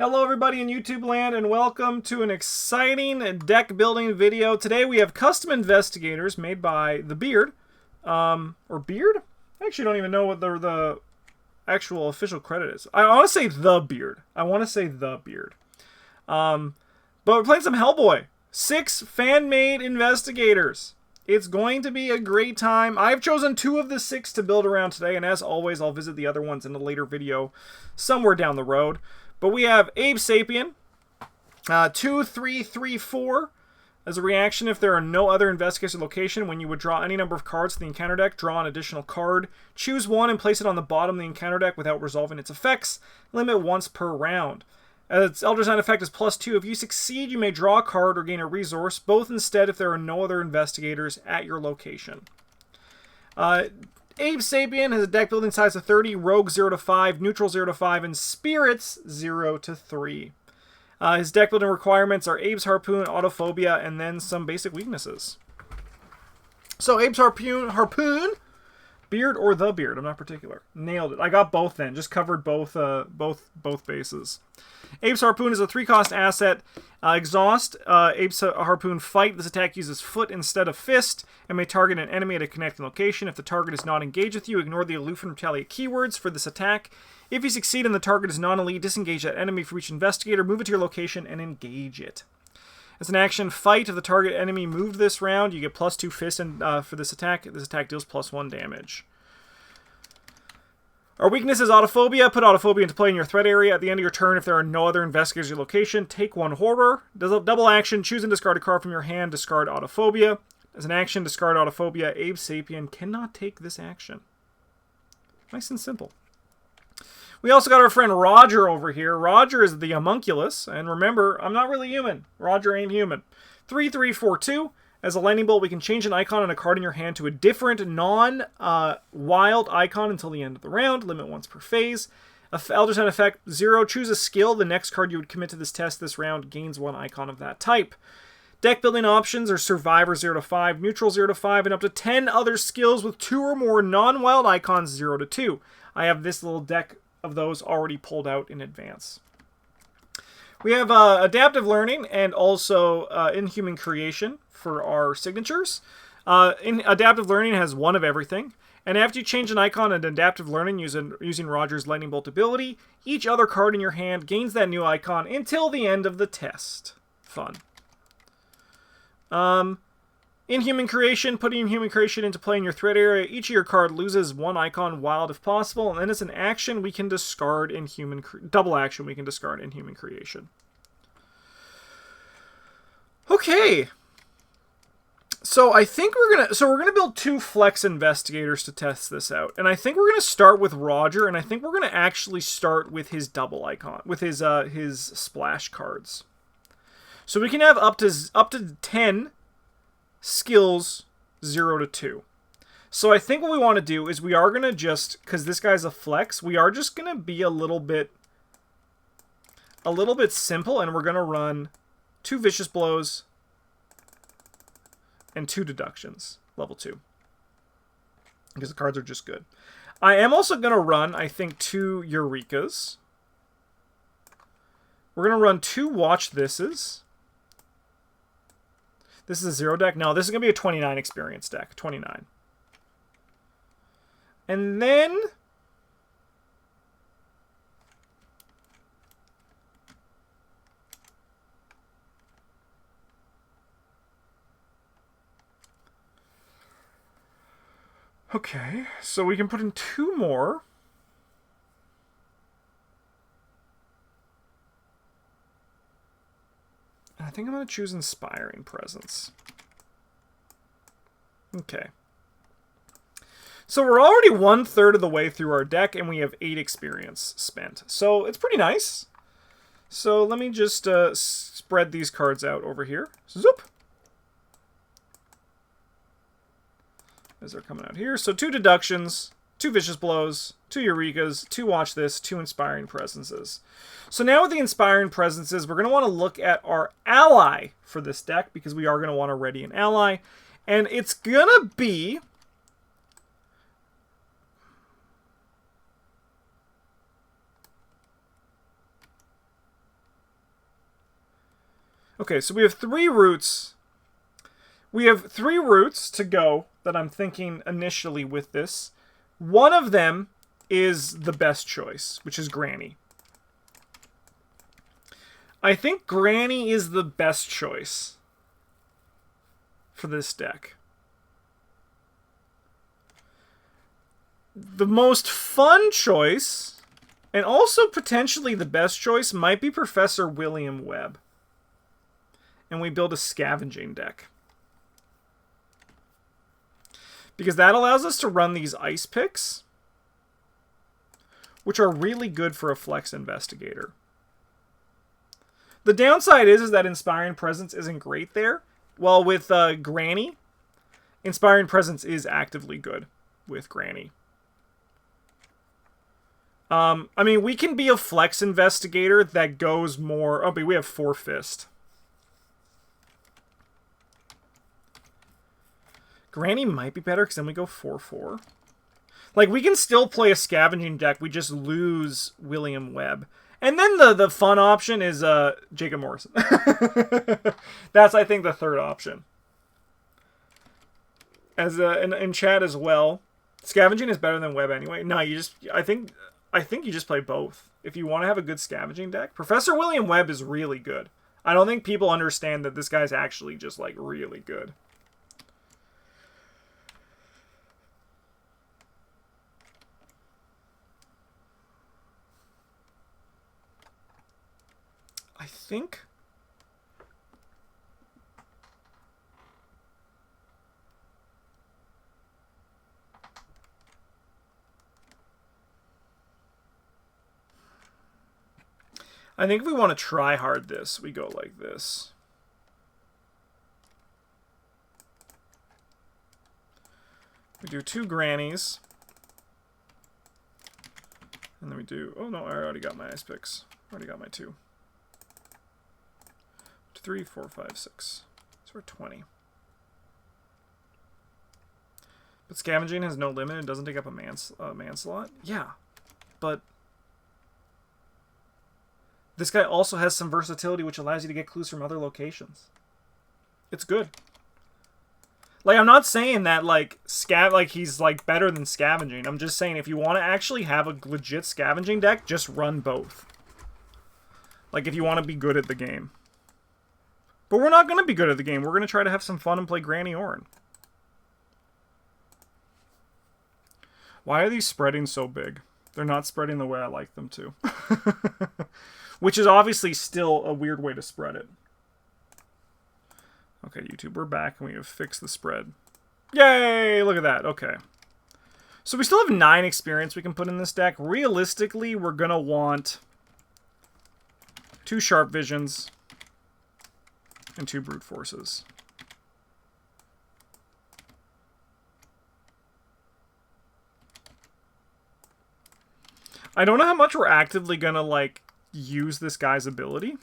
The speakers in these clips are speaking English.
Hello everybody in YouTube land and welcome to an exciting deck building video. Today we have Custom Investigators made by The Beard. Or Beard? I actually don't even know what the actual official credit is. I want to say The Beard. But we're playing some Hellboy. 6 fan-made investigators. It's going to be a great time. I've chosen 2 of the 6 to build around today, and as always, I'll visit the other ones in a later video somewhere down the road. But we have Abe Sapien, 2/3/3/4. As a reaction, if there are no other investigators location, when you would draw any number of cards to the encounter deck, draw an additional card. Choose one and place it on the bottom of the encounter deck without resolving its effects. Limit once per round. Its Elder Sign effect is +2. If you succeed, you may draw a card or gain a resource, both instead if there are no other investigators at your location. Abe Sapien has a deck building size of 30, Rogue 0-5, Neutral 0-5, and Spirits 0-3. His deck building requirements are Abe's Harpoon, Autophobia, and then some basic weaknesses. So Abe's Harpoon, Beard or The Beard, I'm not particular. Nailed it. I got both then, just covered both bases. Abe's Harpoon is a 3-cost asset. Exhaust, Abe's Harpoon Fight. This attack uses foot instead of fist and may target an enemy at a connecting location. If the target is not engaged with you, ignore the aloof and retaliate keywords for this attack. If you succeed and the target is non-elite, disengage that enemy for each investigator, move it to your location, and engage it. As an action, Fight. If the target enemy moved this round, you get +2 fist for this attack. This attack deals +1 damage. Our weakness is Autophobia. Put Autophobia into play in your threat area. At the end of your turn, if there are no other investigators at your location, take 1 horror. Does a double action, choose and discard a card from your hand, discard Autophobia. As an action, discard Autophobia. Abe Sapien cannot take this action. Nice and simple. We also got our friend Roger over here. Roger is the homunculus, and remember, I'm not really human. Roger ain't human. 3/3/4/2. As a lightning bolt, we can change an icon on a card in your hand to a different non-wild icon until the end of the round. Limit once per phase. Elder Sign effect 0. Choose a skill. The next card you would commit to this test this round gains 1 icon of that type. Deck building options are Survivor 0-5, Neutral 0-5, and up to 10 other skills with 2 or more non-wild icons 0-2. I have this little deck of those already pulled out in advance. We have Adaptive Learning and also Inhuman Creation for our signatures. Adaptive Learning has 1 of everything. And after you change an icon in Adaptive Learning using Roger's Lightning Bolt ability, each other card in your hand gains that new icon until the end of the test. Fun. Inhuman Creation, putting Inhuman Creation into play in your threat area. Each of your card loses 1 icon wild if possible, and then as an action we can discard double action we can discard Inhuman Creation. Okay. So I think we're gonna build 2 flex investigators to test this out, and I think we're gonna start with Roger, and I think we're gonna actually start with his double icon, with his splash cards. So we can have up to 10 skills 0-2. So I think what we want to do is we are gonna just, because this guy's a flex, we are just gonna be a little bit simple, and we're gonna run 2 vicious blows and 2 deductions, level 2. Because the cards are just good. I am also going to run, I think, 2 Eurekas. We're going to run 2 Watch Thises. This is a 0 deck. No, this is going to be a 29 experience deck. 29. And then okay, so we can put in 2 more. I think I'm going to choose Inspiring Presence. Okay. So we're already 1/3 of the way through our deck, and we have 8 experience spent. So it's pretty nice. So let me just spread these cards out over here. Zoop! As they're coming out here. So 2 deductions, 2 vicious blows, 2 Eurekas, 2 Watch This, 2 Inspiring Presences. So now with the Inspiring Presences, we're going to want to look at our ally for this deck, because we are going to want to ready an ally. And it's going to be Okay, so we have 3 routes. We have 3 routes to go that I'm thinking initially with this. One of them is the best choice, which is Granny. I think Granny is the best choice for this deck. The most fun choice, and also potentially the best choice, might be Professor William Webb. And we build a scavenging deck. Because that allows us to run these ice picks, which are really good for a flex investigator. The downside is that Inspiring Presence isn't great there. Well, with Granny, Inspiring Presence is actively good with Granny. I mean, we can be a flex investigator that goes more... Oh, but we have 4 Fist. Granny might be better because then we go 4/4. Like, we can still play a scavenging deck. We just lose William Webb. And then the fun option is Jacob Morrison. That's, I think, the third option. As in chat as well, scavenging is better than Webb anyway. No, you just... I think you just play both. If you want to have a good scavenging deck. Professor William Webb is really good. I don't think people understand that this guy's actually just, like, really good. I think... if we want to try hard this, we go like this. We do 2 Grannies. And then we do... Oh, no, I already got my ice picks. I already got my 2. 3, 4, 5, 6. So we're 20. But scavenging has no limit. It doesn't take up a man slot. Yeah, but this guy also has some versatility, which allows you to get clues from other locations. It's good. Like, I'm not saying that like he's like better than scavenging. I'm just saying if you want to actually have a legit scavenging deck, just run both. Like, if you want to be good at the game. But we're not going to be good at the game. We're going to try to have some fun and play Granny Orrin. Why are these spreading so big? They're not spreading the way I like them to. Which is obviously still a weird way to spread it. Okay, YouTube, we're back and we have fixed the spread. Yay! Look at that. Okay. So we still have 9 experience we can put in this deck. Realistically, we're going to want 2 Sharp Visions and 2 Brute Forces. I don't know how much we're actively going to, like, use this guy's ability.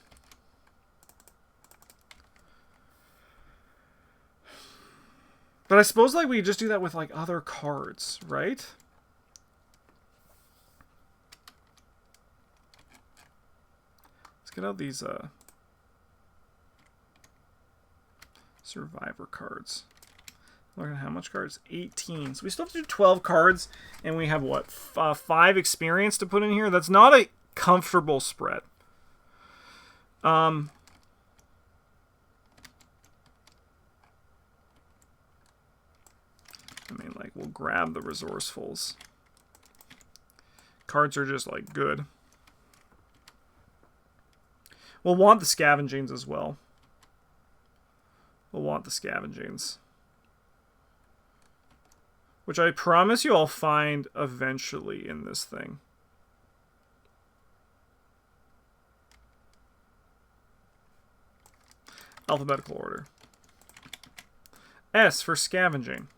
But I suppose, like, we just do that with, like, other cards, right? Let's get out these, Survivor cards. Look at how much cards? 18. So we still have to do 12 cards, and we have, what, 5 experience to put in here? That's not a comfortable spread. I mean, like, we'll grab the resourcefuls. Cards are just, like, good. We'll want the scavengings as well. We'll want the scavengings. Which I promise you I'll find eventually in this thing. Alphabetical order. S for scavenging.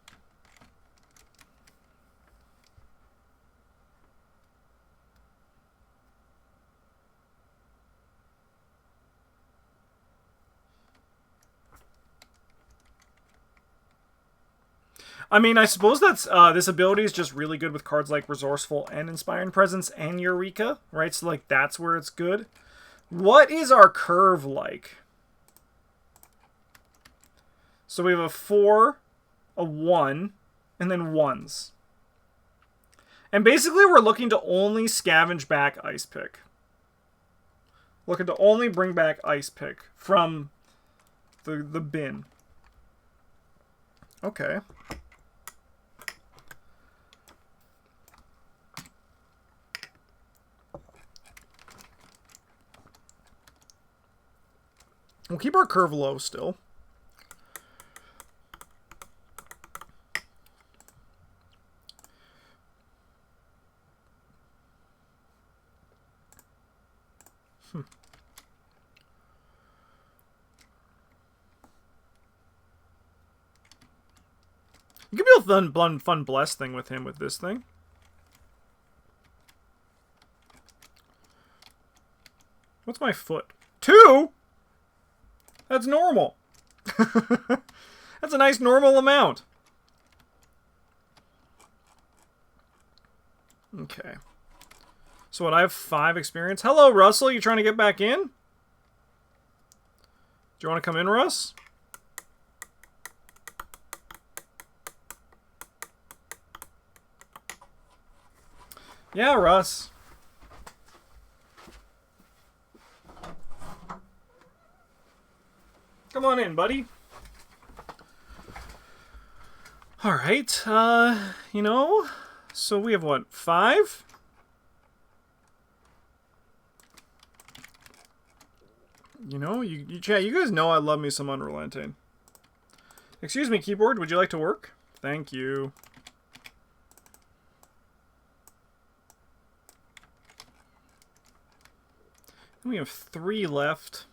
I mean, I suppose that's this ability is just really good with cards like Resourceful and Inspiring Presence and Eureka, right? So, like, that's where it's good. What is our curve like? So we have a 4, a 1, and then 1s. And basically we're looking to only scavenge back Ice Pick. Looking to only bring back Ice Pick from the bin. Okay. We'll keep our curve low still. You could be a fun bless thing with him with this thing. What's my foot? 2? That's normal. That's a nice normal amount. Okay. So what, I have 5 experience. Hello, Russell. You trying to get back in? Do you want to come in, Russ? Yeah, Russ. Come on in, buddy. Alright, you know, so we have what, 5? You know, chat, you guys know I love me some Unrelenting. Excuse me, keyboard, would you like to work? Thank you. We have 3 left.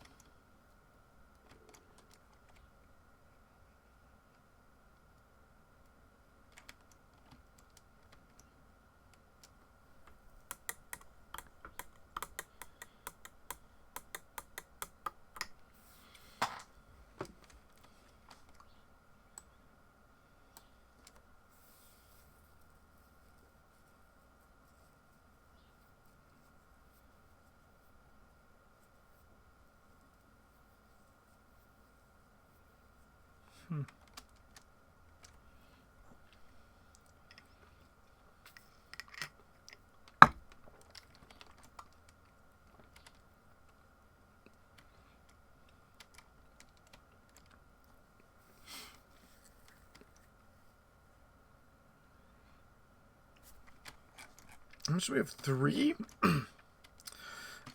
How much do we have? 3? Alright,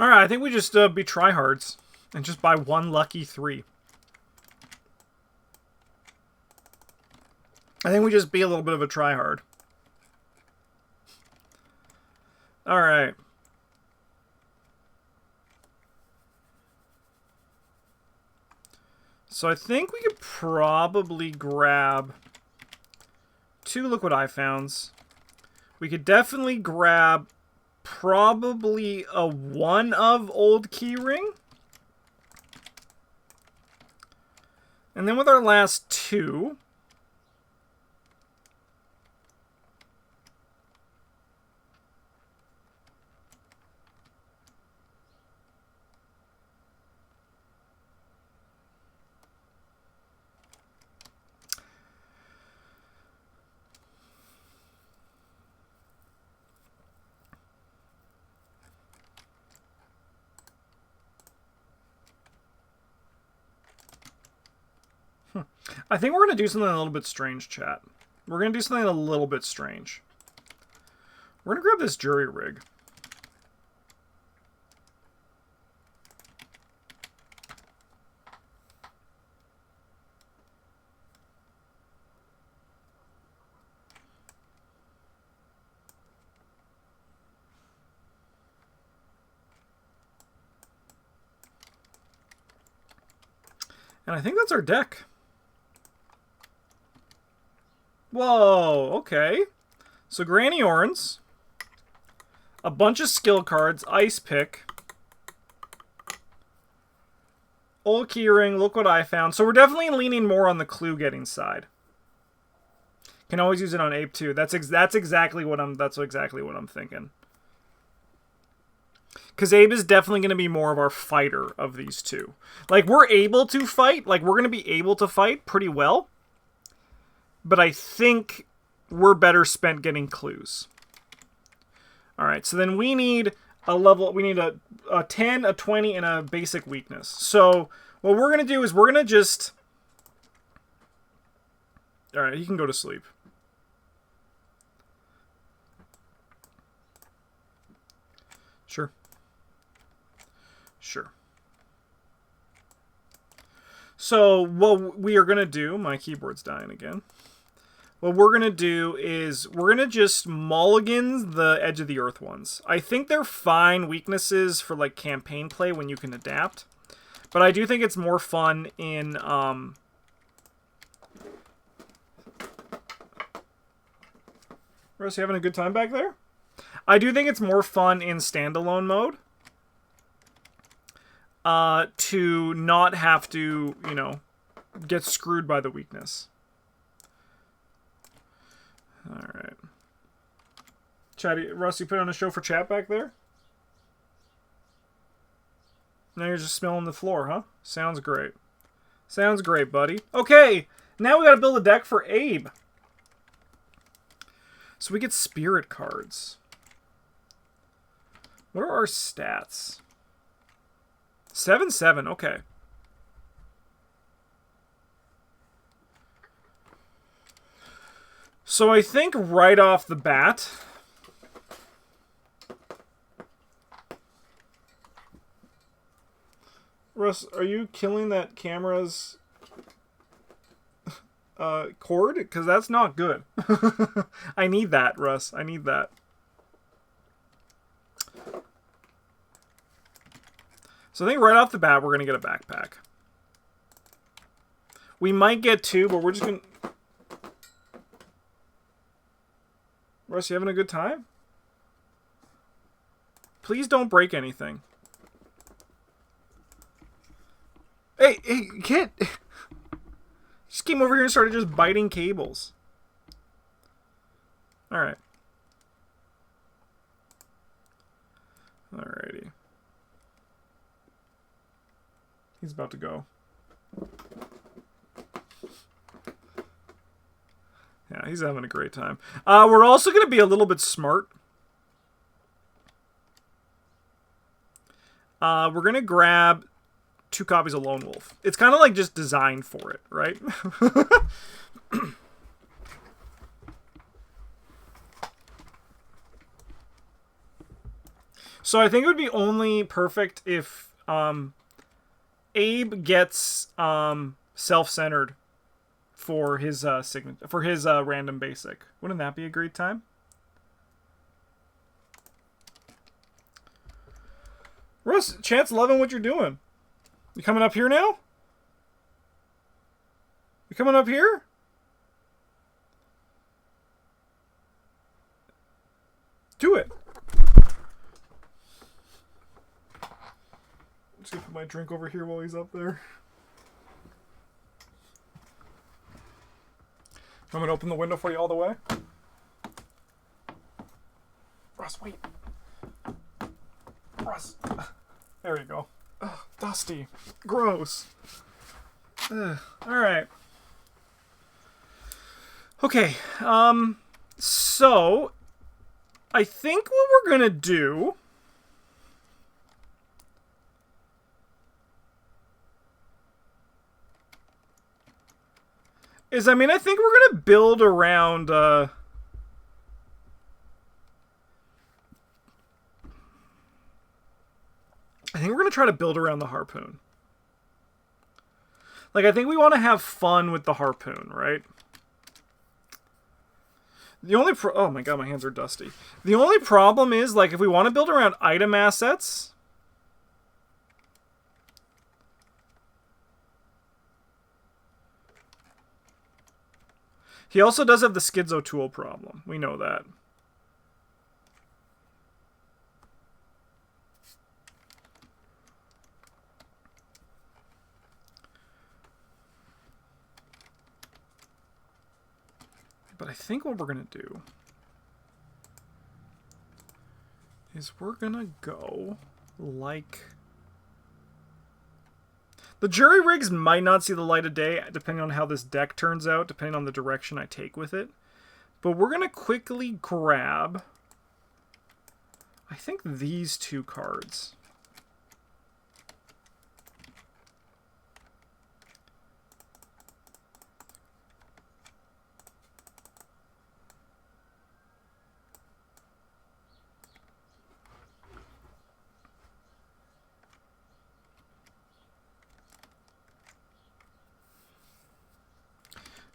I think we just be tryhards and just buy 1 lucky 3. I think we just be a little bit of a tryhard. Alright. So I think we could probably grab 2 liquid eye founds. We could definitely grab probably a 1 of old keyring. And then with our last 2... I think we're going to do something a little bit strange, chat. We're going to do something a little bit strange. We're going to grab this jury rig. And I think that's our deck. Whoa, okay. So Granny Orns, a bunch of skill cards, Ice Pick, old keyring, look what I found. So we're definitely leaning more on the clue getting side. Can always use it on Ape too. That's exactly what I'm thinking. Because Abe is definitely going to be more of our fighter of these two. Like, we're able to fight. Like, we're going to be able to fight pretty well. But I think we're better spent getting clues. Alright, so then we need a level... We need a 10, a 20, and a basic weakness. So, what we're going to do is we're going to just... Alright, he can go to sleep. Sure. Sure. So, what we are going to do... My keyboard's dying again. What we're going to do is we're going to just mulligan the Edge of the Earth ones. I think they're fine weaknesses for, like, campaign play when you can adapt. But I do think it's more fun in... Russ, you having a good time back there? I do think it's more fun in standalone mode. To not have to, you know, get screwed by the weakness. Alright. Chatty, Russ, you put on a show for chat back there? Now you're just smelling the floor, huh? Sounds great. Sounds great, buddy. Okay, now we gotta build a deck for Abe. So we get spirit cards. What are our stats? 7/7, okay. So I think right off the bat... Russ, are you killing that camera's cord? Because that's not good. I need that, Russ. I need that. So I think right off the bat, we're going to get a backpack. We might get two, but we're just going to... Russ, you having a good time? Please don't break anything. Hey, kid! Just came over here and started just biting cables. Alright. Alrighty. He's about to go. Yeah, he's having a great time. We're also going to be a little bit smart. We're going to grab 2 copies of Lone Wolf. It's kind of like just designed for it, right? So I think it would be only perfect if Abe gets self-centered for his random basic. Wouldn't that be a great time? Russ, Chance, loving what you're doing. You coming up here now? You coming up here? Do it. I'm just gonna put my drink over here while he's up there. I'm gonna open the window for you all the way. Russ, wait. Russ. There you go. Ugh, dusty. Gross. Alright. Okay. So, I think what we're gonna do... is, I mean, I think we're gonna build around, I think we're going to try to build around the harpoon. Like, I think we want to have fun with the harpoon, right? The only oh my god, my hands are dusty. The only problem is, like, if we want to build around item assets... He also does have the schizo tool problem. We know that. But I think what we're going to do is we're going to go like... The jury rigs might not see the light of day, depending on how this deck turns out, depending on the direction I take with it. But we're going to quickly grab, I think, these two cards.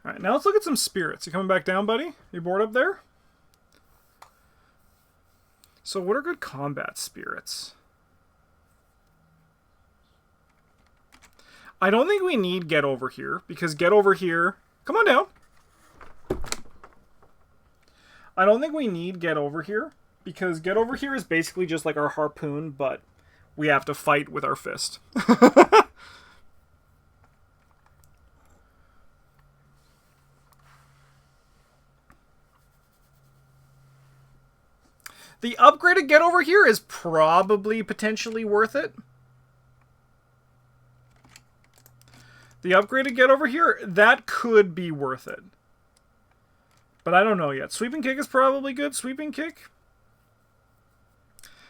Alright, now let's look at some spirits. You coming back down, buddy? You bored up there? So what are good combat spirits? I don't think we need Get Over Here, because Get Over Here... Come on down! I don't think we need Get Over Here, because Get Over Here is basically just like our harpoon, but we have to fight with our fist. The upgraded Get Over Here is probably potentially worth it. The upgraded Get Over Here, that could be worth it. But I don't know yet. Sweeping Kick is probably good. Sweeping Kick?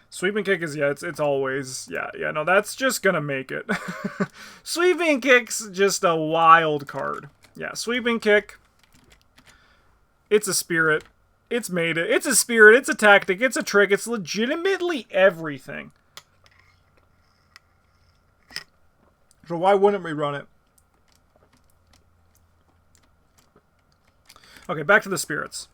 Sweeping Kick is, yeah, it's always, yeah, no, that's just gonna make it. Sweeping Kick's just a wild card. Yeah, Sweeping Kick. It's a spirit. It's made it. It's a spirit. It's a tactic. It's a trick. It's legitimately everything. So why wouldn't we run it? Okay, back to the spirits.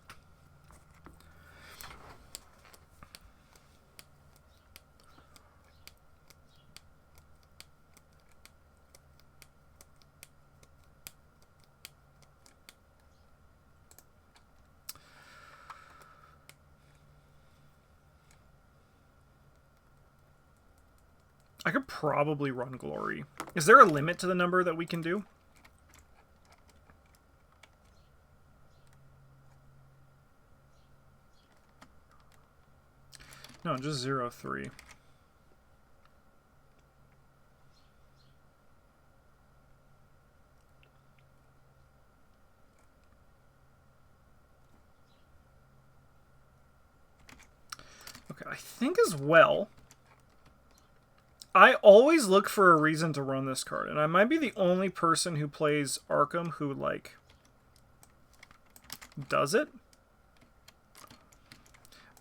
I could probably run Glory. Is there a limit to the number that we can do? No, just 0-3. Okay, I think as well... I always look for a reason to run this card, and I might be the only person who plays Arkham who, like, does it.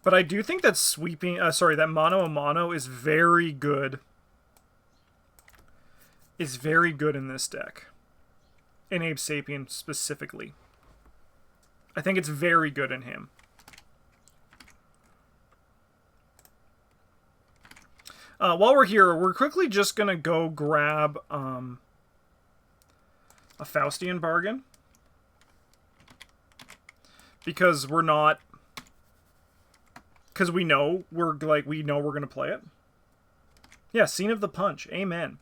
But I do think that sweeping, that mono a mono is very good. Is very good in this deck. In Abe Sapien specifically. I think it's very good in him. While we're here, we're quickly just going to go grab a Faustian Bargain. Because we're not... Because we know we're going to play it. Yeah, Scene of the Punch. Amen.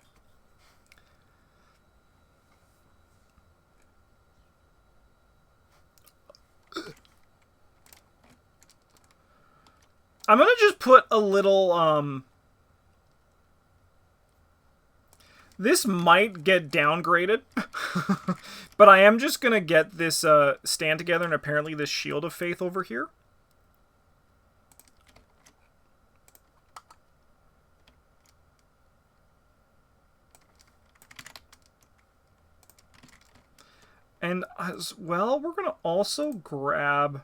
I'm going to just put a little... This might get downgraded, but I am just going to get this Stand Together and apparently this Shield of Faith over here. And as well, we're going to also grab...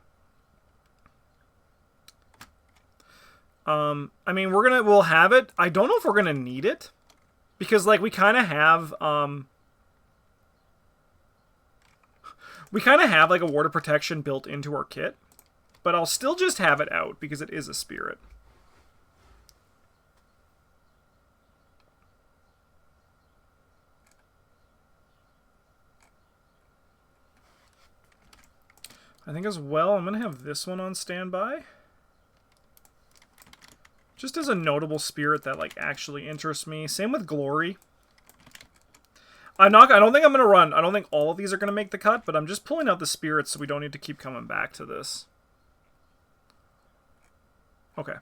I mean, we'll have it. I don't know if we're going to need it. Because, like, we kind of have, like, a Ward of Protection built into our kit. But I'll still just have it out, because it is a spirit. I think as well, I'm going to have this one on standby. Just as a notable spirit that, like, actually interests me. Same with Glory. I don't think I'm going to run. I don't think all of these are going to make the cut, but I'm just pulling out the spirits so we don't need to keep coming back to this. Okay.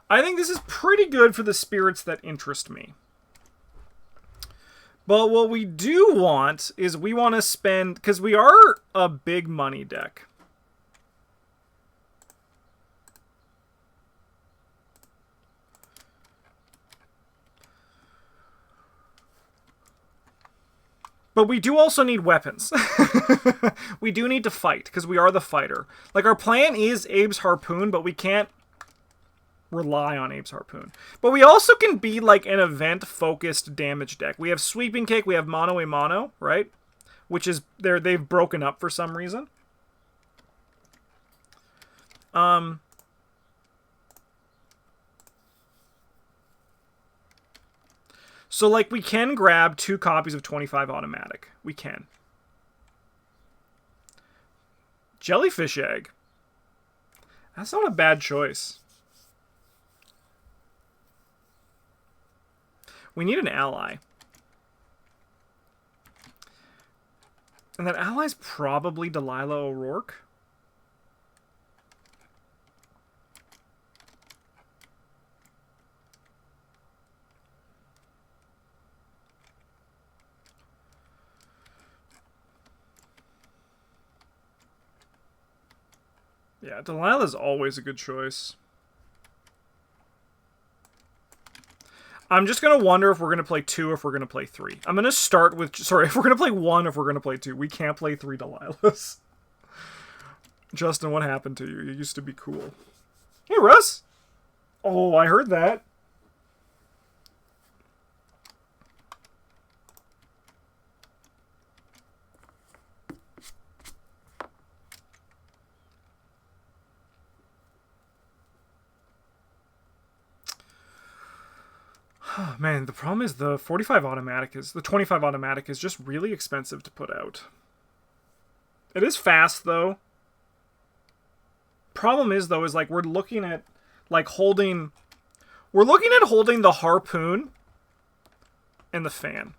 I think this is pretty good for the spirits that interest me. But what we do want is we want to spend... Because we are a big money deck. But we do also need weapons. We do need to fight, because we are the fighter. Like, our plan is Abe's Harpoon, but we can't rely on Abe's Harpoon. But we also can be, like, an event-focused damage deck. We have Sweeping Kick, we have Mono a Mono, right? Which is, they've broken up for some reason. So, like, we can grab 2 copies of 25 automatic. We can. Jellyfish Egg. That's not a bad choice. We need an ally. And that ally's probably Delilah O'Rourke. Yeah, Delilah's always a good choice. I'm just going to wonder if we're going to play 2 or if we're going to play 3. I'm going to start with... Sorry, if we're going to play 1 or if we're going to play 2. We can't play 3 Delilahs. Justin, what happened to you? You used to be cool. Hey, Russ! Oh, I heard that. Oh, man, the problem is the 45 automatic is... The 25 automatic is just really expensive to put out. It is fast, though. Problem is, though, is, like, we're looking at, like, holding... We're looking at holding the Harpoon and the Fan.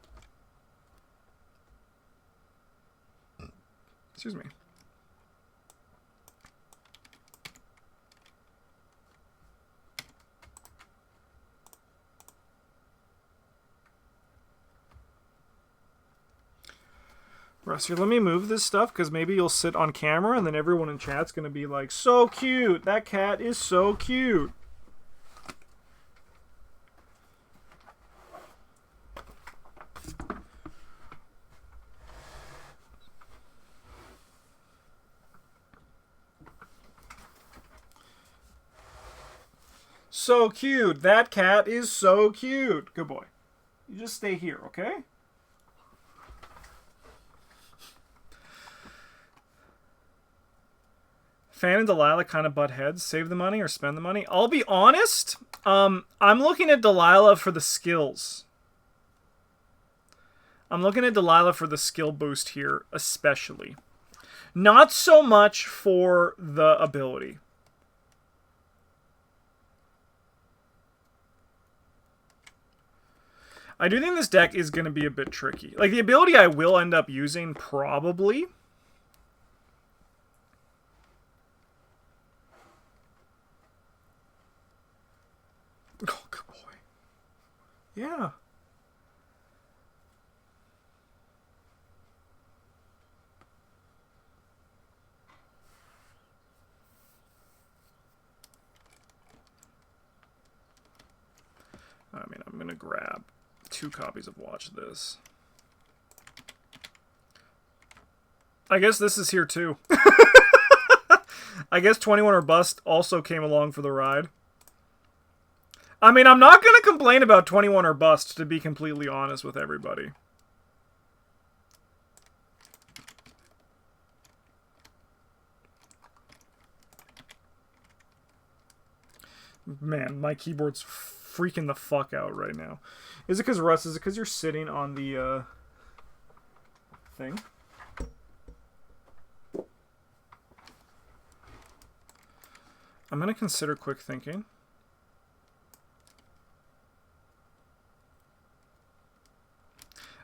Excuse me. Russ, here, let me move this stuff, because maybe you'll sit on camera, and then everyone in chat's going to be like, so cute! That cat is so cute! So cute! That cat is so cute! Good boy. You just stay here, okay? Fan and Delilah kind of butt heads. Save the money or spend the money. I'll be honest. I'm looking at Delilah for the skills. I'm looking at Delilah for the skill boost here, especially. Not so much for the ability. I do think this deck is going to be a bit tricky. Like, the ability I will end up using, probably. Oh, good boy. Yeah. I mean, I'm going to grab 2 copies of Watch This. I guess this is here too. I guess 21 or Bust also came along for the ride. I mean, I'm not going to complain about 21 or Bust, to be completely honest with everybody. Man, my keyboard's freaking the fuck out right now. Is it because, Russ, is it because you're sitting on the, thing? I'm going to consider quick thinking.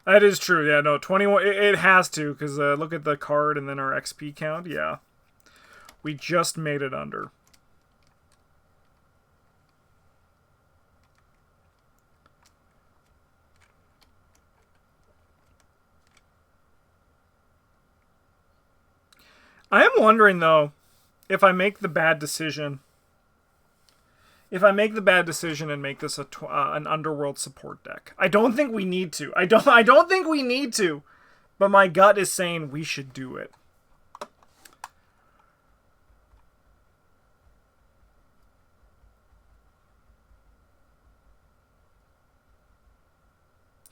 That is true, yeah, no, 21, it has to, because look at the card and then our XP count, yeah. We just made it under. I am wondering, though, if I make the bad decision... If I make the bad decision and make this an Underworld support deck. I don't think we need to. I don't think we need to. But my gut is saying we should do it.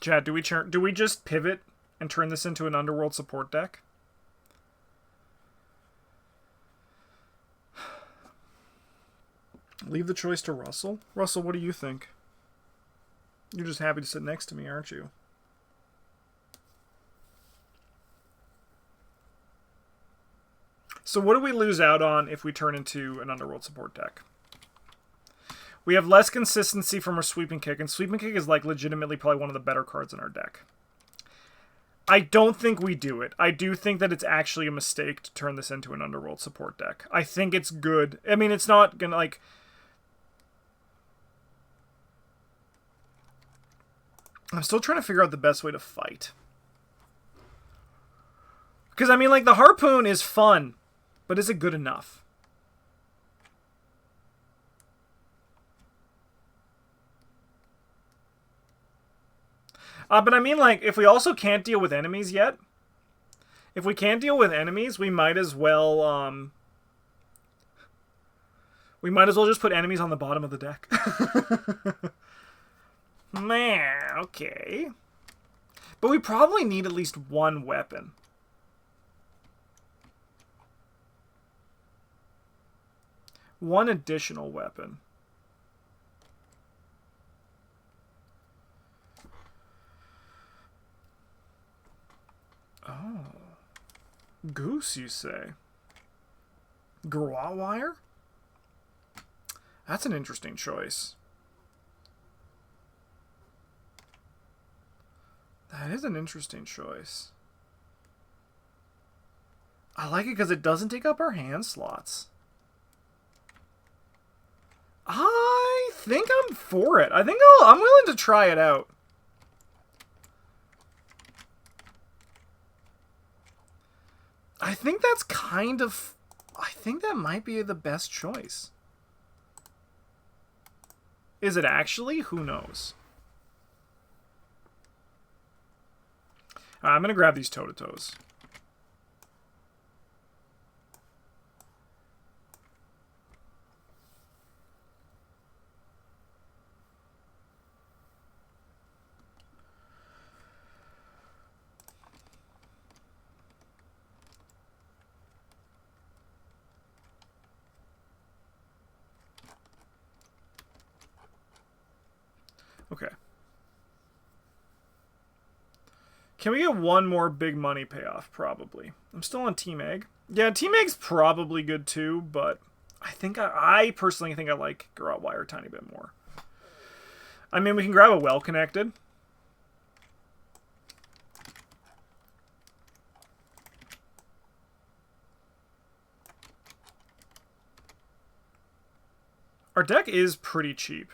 Chad, do we just pivot and turn this into an Underworld support deck? Leave the choice to Russell. Russell, what do you think? You're just happy to sit next to me, aren't you? So what do we lose out on if we turn into an Underworld support deck? We have less consistency from our Sweeping Kick, and Sweeping Kick is like legitimately probably one of the better cards in our deck. I don't think we do it. I do think that it's actually a mistake to turn this into an Underworld support deck. I think it's good. I mean, it's not gonna, like... I'm still trying to figure out the best way to fight. Because, I mean, like, the Harpoon is fun, but is it good enough? But I mean, like, if we also can't deal with enemies yet, if we can't deal with enemies, we might as well, just put enemies on the bottom of the deck. Man, okay. But we probably need at least one weapon. One additional weapon. Oh. Goose, you say? Garrote wire? That's an interesting choice. That is an interesting choice. I like it because it doesn't take up our hand slots. I think I'm for it. I think I'm willing to try it out. I think that's kind of... I think that might be the best choice. Is it actually? Who knows? I'm going to grab these toe-to-toes. Okay. Can we get one more big money payoff? Probably. I'm still on Team Egg. Yeah, Team Egg's probably good too, but I personally think I like Garrote Wire a tiny bit more. I mean, we can grab a Well-Connected. Our deck is pretty cheap.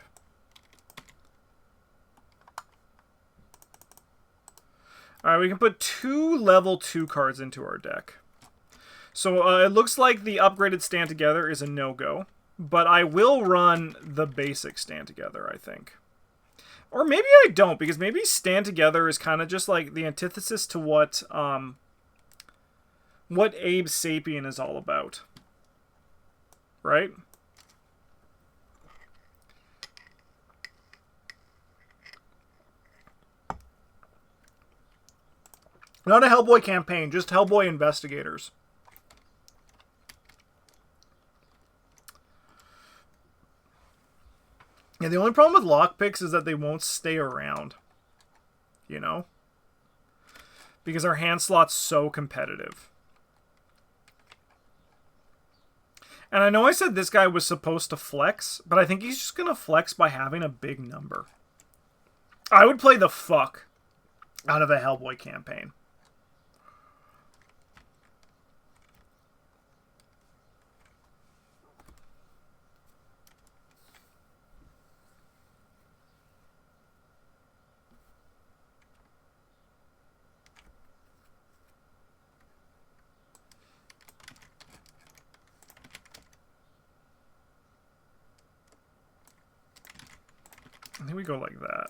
Alright, we can put 2 level 2 cards into our deck. So it looks like the upgraded Stand Together is a no-go. But I will run the basic Stand Together, I think. Or maybe I don't, because maybe Stand Together is kind of just like the antithesis to what Abe Sapien is all about. Right? Not a Hellboy campaign, just Hellboy Investigators. Yeah, the only problem with lockpicks is that they won't stay around. You know? Because our hand slot's so competitive. And I know I said this guy was supposed to flex, but I think he's just going to flex by having a big number. I would play the fuck out of a Hellboy campaign. I think we go like that.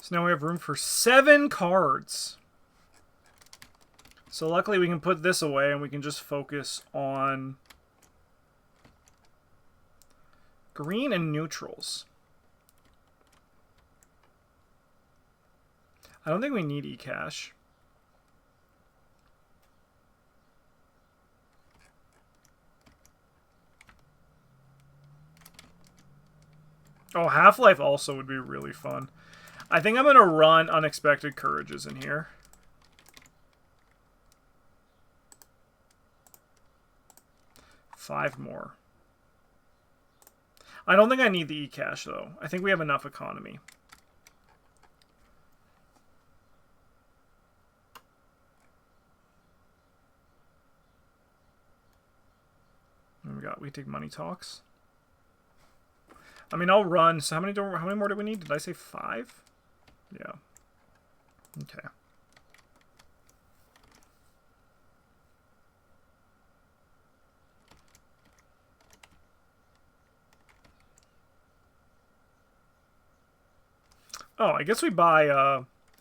So now we have room for 7 cards. So luckily we can put this away and we can just focus on green and neutrals. I don't think we need eCash. Oh, Half-Life also would be really fun. I think I'm going to run Unexpected Courages in here. Five more. I don't think I need the eCash, though. I think we have enough economy. We take Money Talks. I mean, I'll run. So how many more do we need? Did I say 5? Yeah. Okay. Oh, I guess we buy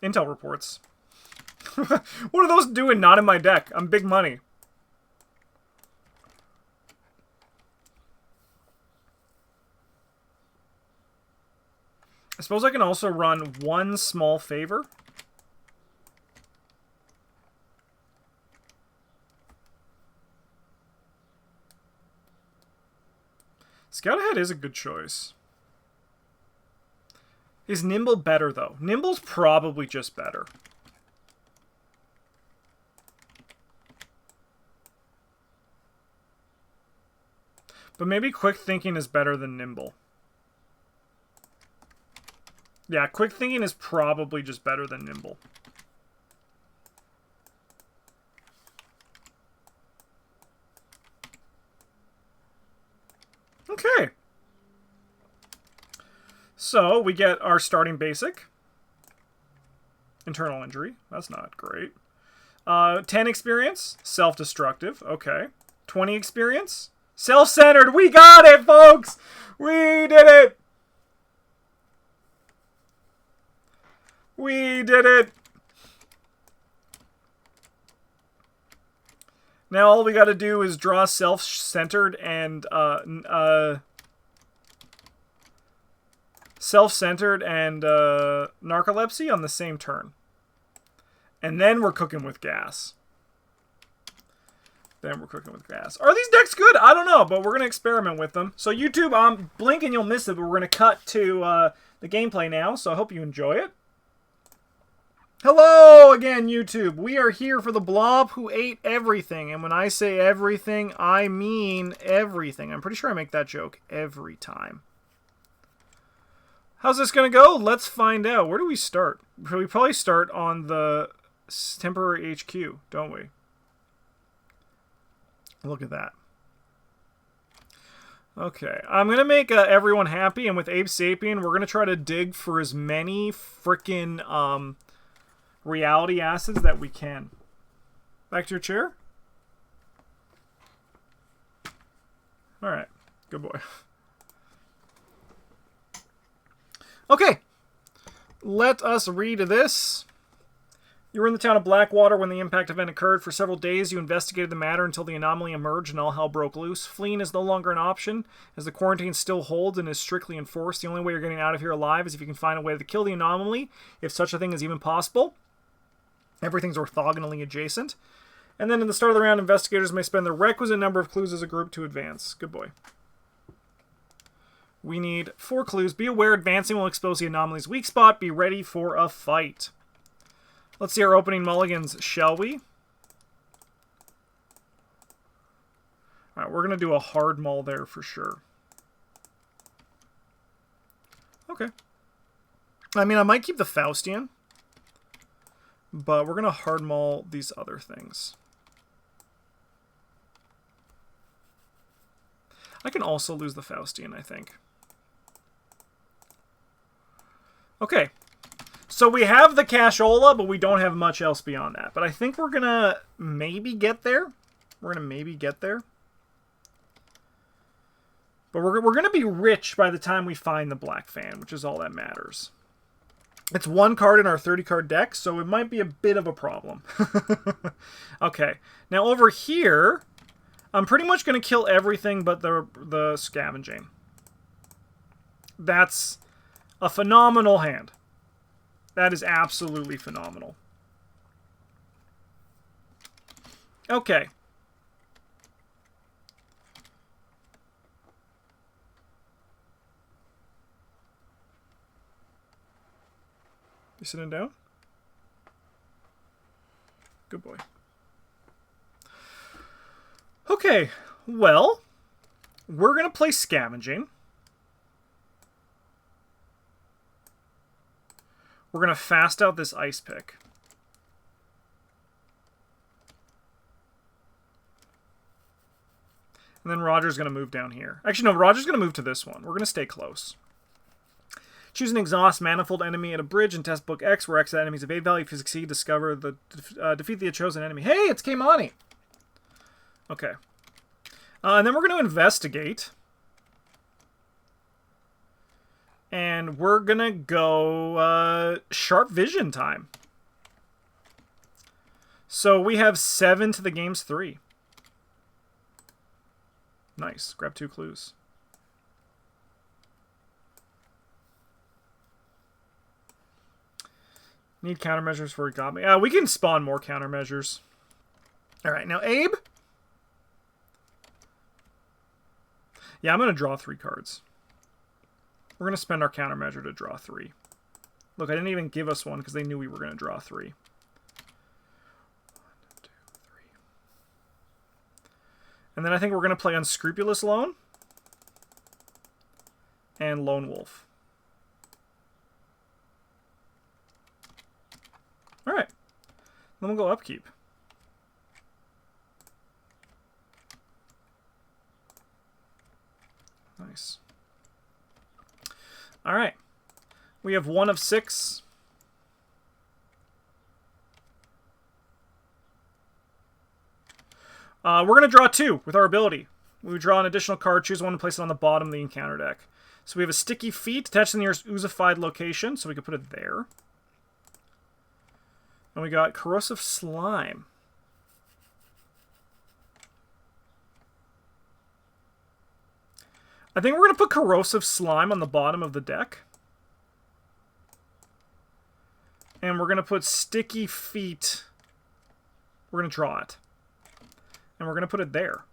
intel reports. What are those doing not in my deck? I'm big money. I suppose I can also run one small favor. Scout Ahead is a good choice. Is Nimble better, though? Nimble's probably just better. But maybe Quick Thinking is better than Nimble. Yeah, Quick Thinking is probably just better than Nimble. Okay. So, we get our starting basic. Internal injury. That's not great. 10 experience. Self-destructive. Okay. 20 experience. Self-centered. We got it, folks! We did it! We did it! Now all we gotta do is draw self-centered and narcolepsy on the same turn. And then we're cooking with gas. Are these decks good? I don't know, but we're going to experiment with them. So YouTube, blink and you'll miss it, but we're going to cut to the gameplay now, so I hope you enjoy it. Hello again, YouTube. We are here for the blob who ate everything. And when I say everything, I mean everything. I'm pretty sure I make that joke every time. How's this going to go? Let's find out. Where do we start? We probably start on the temporary HQ, don't we? Look at that. Okay, I'm going to make everyone happy, and with Abe Sapien, we're going to try to dig for as many frickin' reality acids that we can. Back to your chair? Alright, good boy. Okay, let us read this. You were in the town of Blackwater when the impact event occurred. For several days, you investigated the matter until the anomaly emerged and all hell broke loose. Fleeing is no longer an option, as the quarantine still holds and is strictly enforced. The only way you're getting out of here alive is if you can find a way to kill the anomaly, if such a thing is even possible. Everything's orthogonally adjacent. And then in the start of the round, investigators may spend the requisite number of clues as a group to advance. Good boy. We need 4 clues. Be aware advancing will expose the anomaly's weak spot. Be ready for a fight. Let's see our opening mulligans, shall we? Alright, we're going to do a hard mull there for sure. Okay. I mean, I might keep the Faustian, but we're going to hard mull these other things. I can also lose the Faustian, I think. Okay. So we have the cashola, but we don't have much else beyond that. But I think we're going to maybe get there. We're going to maybe get there. But we're going to be rich by the time we find the Black Fan, which is all that matters. It's 1 card in our 30-card deck, so it might be a bit of a problem. Okay. Now over here, I'm pretty much going to kill everything but the Scavenging. That's a phenomenal hand. That is absolutely phenomenal. Okay. You sitting down? Good boy. Okay, well, we're going to play Scavenging. We're going to fast out this Ice Pick. And then Roger's going to move down here. Actually, no, Roger's going to move to this one. We're going to stay close. Choose an exhaust manifold enemy at a bridge and test book X, where X is the enemy's evade value. If you succeed, discover the defeat the chosen enemy. Hey, it's Keimani! Okay. And then we're going to investigate. And we're going to go Sharp Vision time. So we have 7 to the game's 3. Nice. Grab 2 clues. Need countermeasures for got me. We can spawn more countermeasures. Alright, now Abe. Yeah, I'm going to draw 3 cards. We're going to spend our countermeasure to draw 3. Look, I didn't even give us one because they knew we were going to draw 3. 1, 2, 3. And then I think we're going to play Unscrupulous Lone and Lone Wolf. Alright. Then we'll go Upkeep. Nice. Alright. We have 1 of 6. We're going to draw 2 with our ability. We draw an additional card, choose one, and place it on the bottom of the encounter deck. So we have a Sticky Feet attached to the nearest oozified location, so we can put it there. And we got Corrosive Slime. I think we're going to put Corrosive Slime on the bottom of the deck. And we're going to put Sticky Feet. We're going to draw it. And we're going to put it there.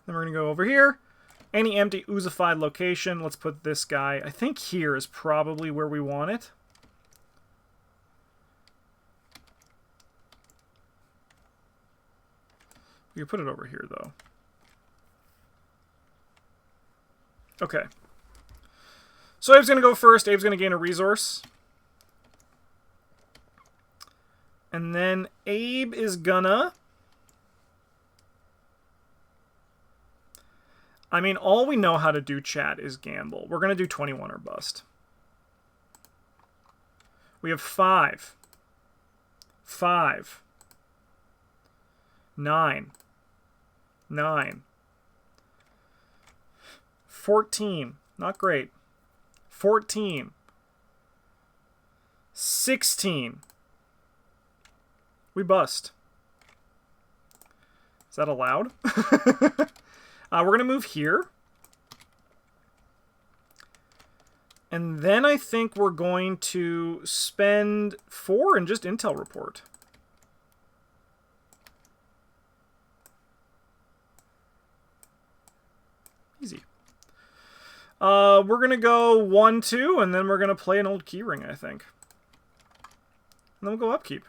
Then we're going to go over here. Any empty oozified location. Let's put this guy. I think here is probably where we want it. We can put it over here, though. Okay. So Abe's going to go first. Abe's going to gain a resource. And then Abe is gonna... I mean, all we know how to do, chat, is gamble. We're going to do 21 or bust. We have 5. 5. 9. 9. 14. Not great. 14. 16. We bust. Is that allowed? We're going to move here. And then I think we're going to spend 4 and just intel report. Easy. We're going to go 1, 2, and then we're going to play an old keyring, I think. And then we'll go upkeep.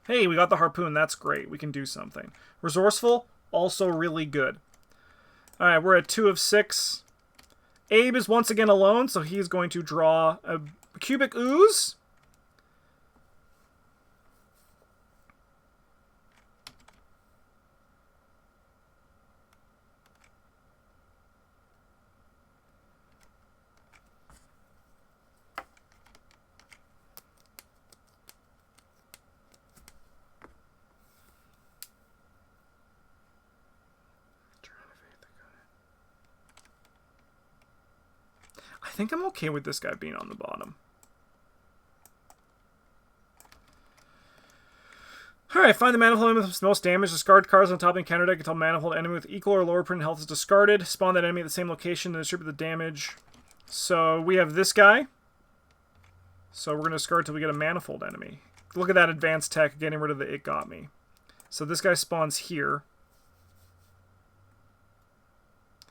Hey, we got the harpoon. That's great. We can do something. Resourceful, also really good. Alright, we're at 2 of 6. Abe is once again alone, so he's going to draw a cubic ooze. think I'm okay with this guy being on the bottom. Alright, find the Manifold enemy with the most damage. Discard cards on top of the counter deck until Manifold enemy with equal or lower print health is discarded. Spawn that enemy at the same location and distribute the damage. So we have this guy. So we're going to discard until we get a Manifold enemy. Look at that advanced tech, getting rid of the It Got Me. So this guy spawns here.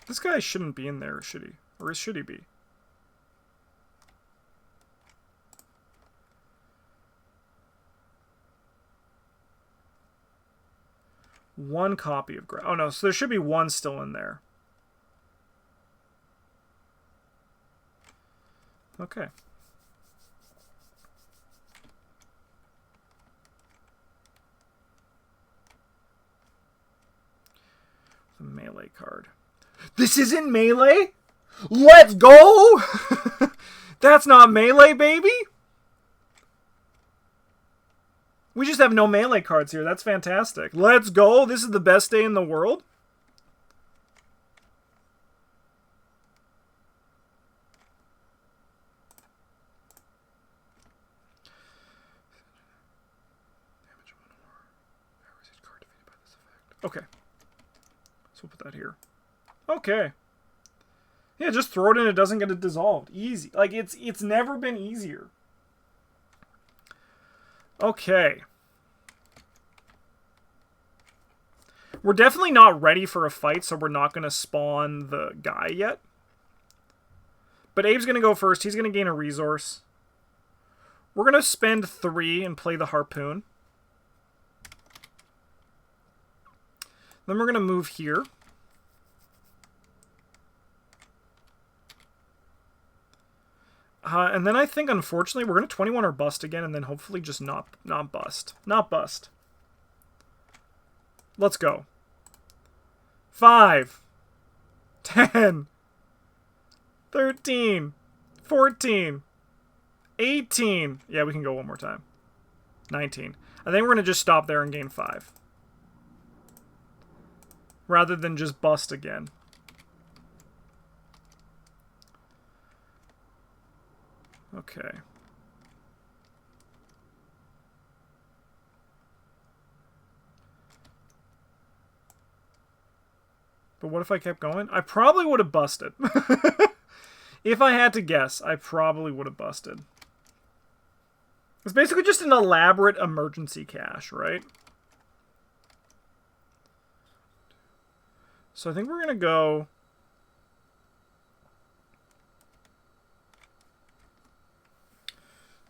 This guy shouldn't be in there, should he? Or should he be? One copy of Oh no, so there should be one still in there. Okay. The melee card. This isn't melee? Let's go! That's not melee, baby! We just have no melee cards here. That's fantastic. Let's go. This is the best day in the world. Okay. So we'll put that here. Okay. Yeah, just throw it in. It doesn't get it dissolved. Easy. Like, it's never been easier. Okay. We're definitely not ready for a fight, so we're not going to spawn the guy yet. But Abe's going to go first. He's going to gain a resource. We're going to spend 3 and play the Harpoon. Then we're going to move here. And then I think, unfortunately, we're going to 21 or bust again, and then hopefully just not bust. Not bust. Let's go. 5, 10, 13, 14, 18. Yeah, we can go one more time. 19. I think we're going to just stop there and gain 5. Rather than just bust again. Okay. But what if I kept going? I probably would have busted. If I had to guess, I probably would have busted. It's basically just an elaborate emergency cache, right? So I think we're going to go...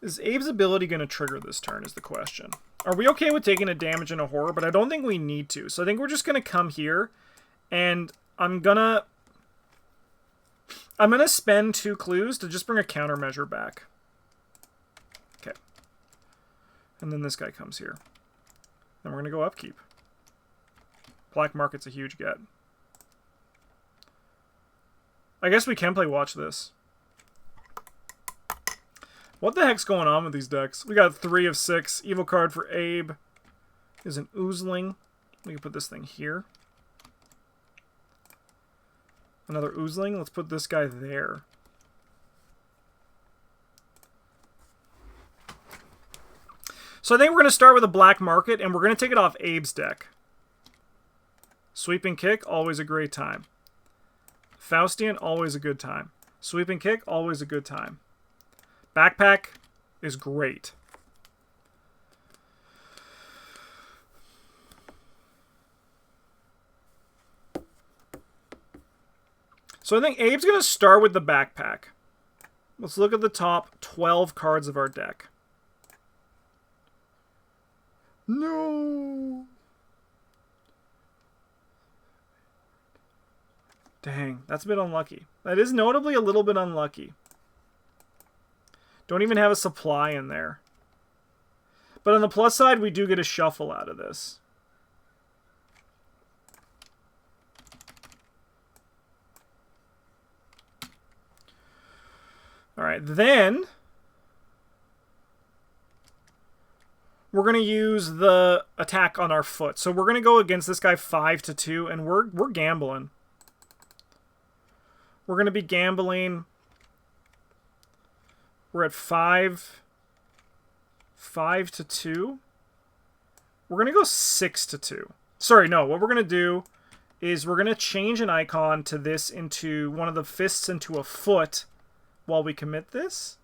Is Abe's ability going to trigger this turn is the question. Are we okay with taking a damage in a horror? But I don't think we need to. So I think we're just going to come here. And I'm going to spend 2 clues to just bring a countermeasure back. Okay. And then this guy comes here. Then we're going to go upkeep. Black Market's a huge get. I guess we can play Watch This. What the heck's going on with these decks? We got 3 of 6. Evil card for Abe is an Oozling. We can put this thing here. Another Oozling. Let's put this guy there. So I think we're going to start with a Black Market, and we're going to take it off Abe's deck. Sweeping Kick, always a great time. Faustian, always a good time. Sweeping Kick, always a good time. Backpack is great. So I think Abe's going to start with the backpack. Let's look at the top 12 cards of our deck. No. Dang, that's a bit unlucky. That is notably a little bit unlucky. Don't even have a supply in there. But on the plus side, we do get a shuffle out of this. Alright, then we're going to use the attack on our foot. So we're going to go against this guy 5-2, and we're gambling. We're going to be gambling We're at 5 to 2. We're going to go 6 to 2. Sorry, no. What we're going to do is we're going to change an icon to this into one of the fists into a foot while we commit this.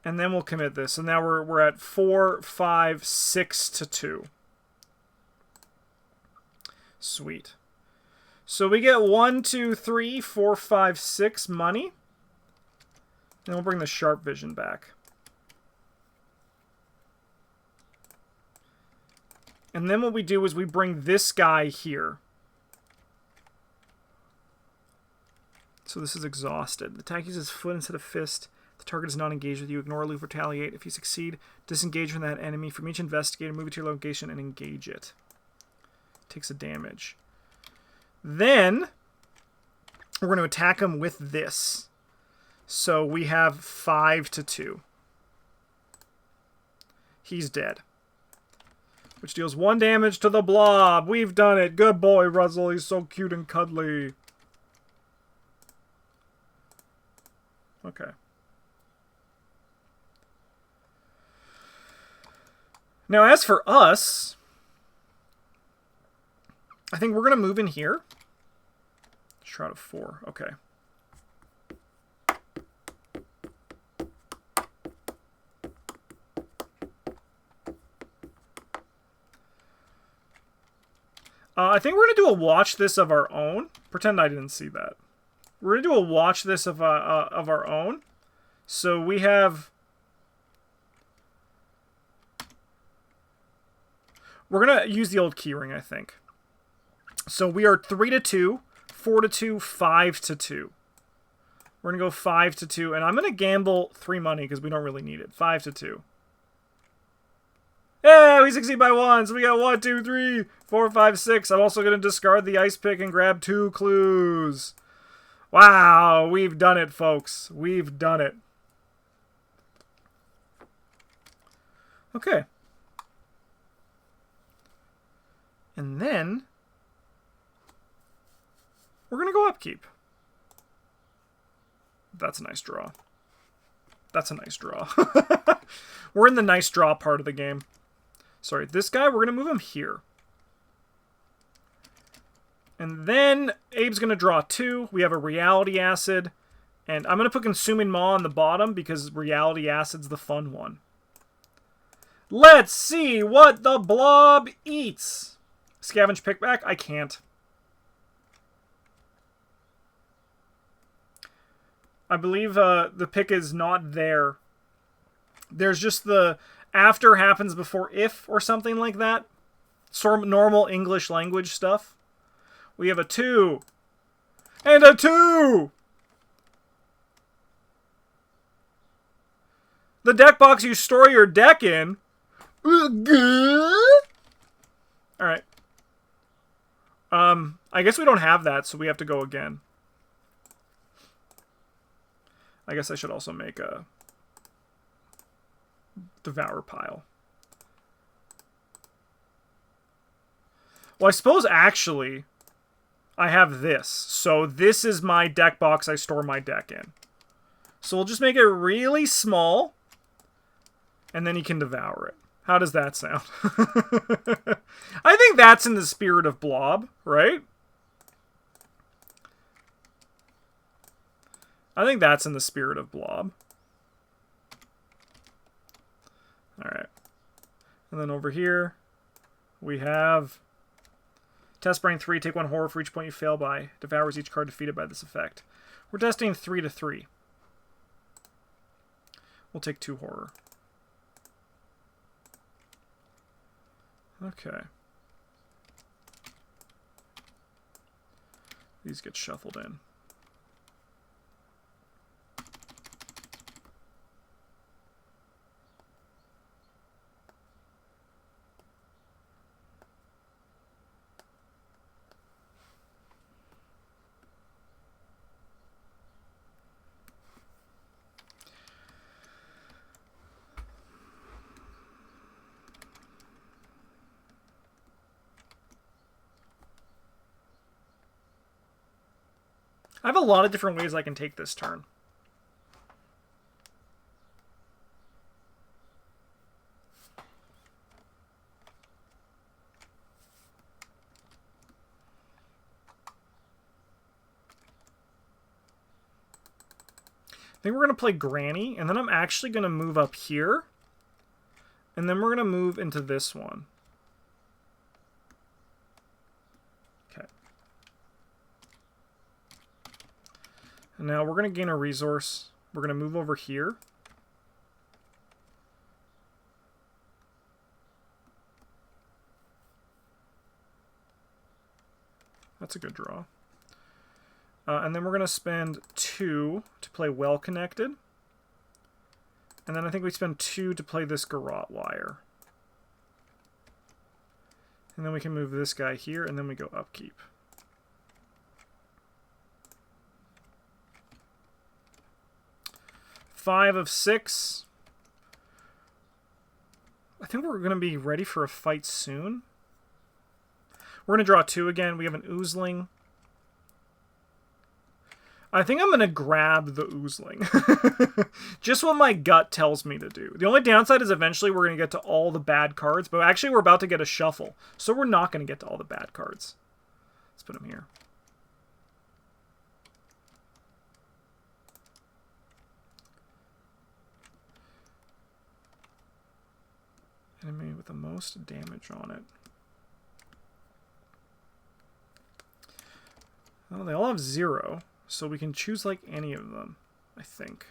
And then we'll commit this. So now we're at 4, 5, 6 to 2. Sweet. So we get 1, 2, 3, 4, 5, 6 money. And we'll bring the sharp vision back. And then what we do is we bring this guy here. So this is exhausted. The attack uses foot instead of fist. The target is not engaged with you. Ignore, loop, retaliate. If you succeed, disengage from that enemy. From each investigator, move it to your location and engage it. Takes a damage. Then we're going to attack him with this. So we have 5 to 2. He's dead. Which deals 1 damage to the blob. We've done it. Good boy, Russell. He's so cute and cuddly. Okay. Now, as for us, I think we're going to move in here. Shroud of 4. Okay. I think we're going to do a watch this of our own. Pretend I didn't see that. We're going to do a watch this of our own. So we have... We're going to use the old keyring, I think. So we are 3 to 2, 4 to 2, 5 to 2. We're going to go 5 to 2. And I'm going to gamble 3 money because we don't really need it. 5 to 2. Yeah, we succeed by 1. So we got 1, 2, 3, 4, 5, 6. I'm also going to discard the ice pick and grab 2 clues. Wow, we've done it, folks. We've done it. Okay. And then we're going to go upkeep. That's a nice draw. That's a nice draw. We're in the nice draw part of the game. Sorry, this guy, we're going to move him here. And then Abe's going to draw 2. We have a Reality Acid. And I'm going to put Consuming Maw on the bottom because Reality Acid's the fun one. Let's see what the blob eats. Scavenge Pickback? I can't. I believe the pick is not there. There's just the after happens before if or something like that. Sort of normal English language stuff. We have a 2. And a 2! The deck box you store your deck in. Alright. I guess we don't have that, so we have to go again. I guess I should also make a Devour pile. Well, I suppose actually I have this. So this is my deck box I store my deck in. So we'll just make it really small. And then you can devour it. How does that sound? I think that's in the spirit of Blob, right? I think that's in the spirit of Blob. Alright. And then over here, we have Test Brain 3, take 1 horror for each point you fail by. Devours each card defeated by this effect. We're testing 3 to 3. We'll take 2 horror. Okay. These get shuffled in. I have a lot of different ways I can take this turn. I think we're going to play Granny, and then I'm actually going to move up here. And then we're going to move into this one. Okay. And now we're going to gain a resource. We're going to move over here. That's a good draw. And then we're going to spend 2 to play Well Connected. And then I think we spend 2 to play this Garrote Wire. And then we can move this guy here, and then we go Upkeep. Five of 6. I think we're going to be ready for a fight soon. We're going to draw 2 again. We have an Oozling. I think I'm going to grab the Oozling. Just what my gut tells me to do. The only downside is eventually we're going to get to all the bad cards, but actually we're about to get a shuffle, so we're not going to get to all the bad cards. Let's put them here. Enemy with the most damage on it. Well, they all have 0. So we can choose like any of them, I think.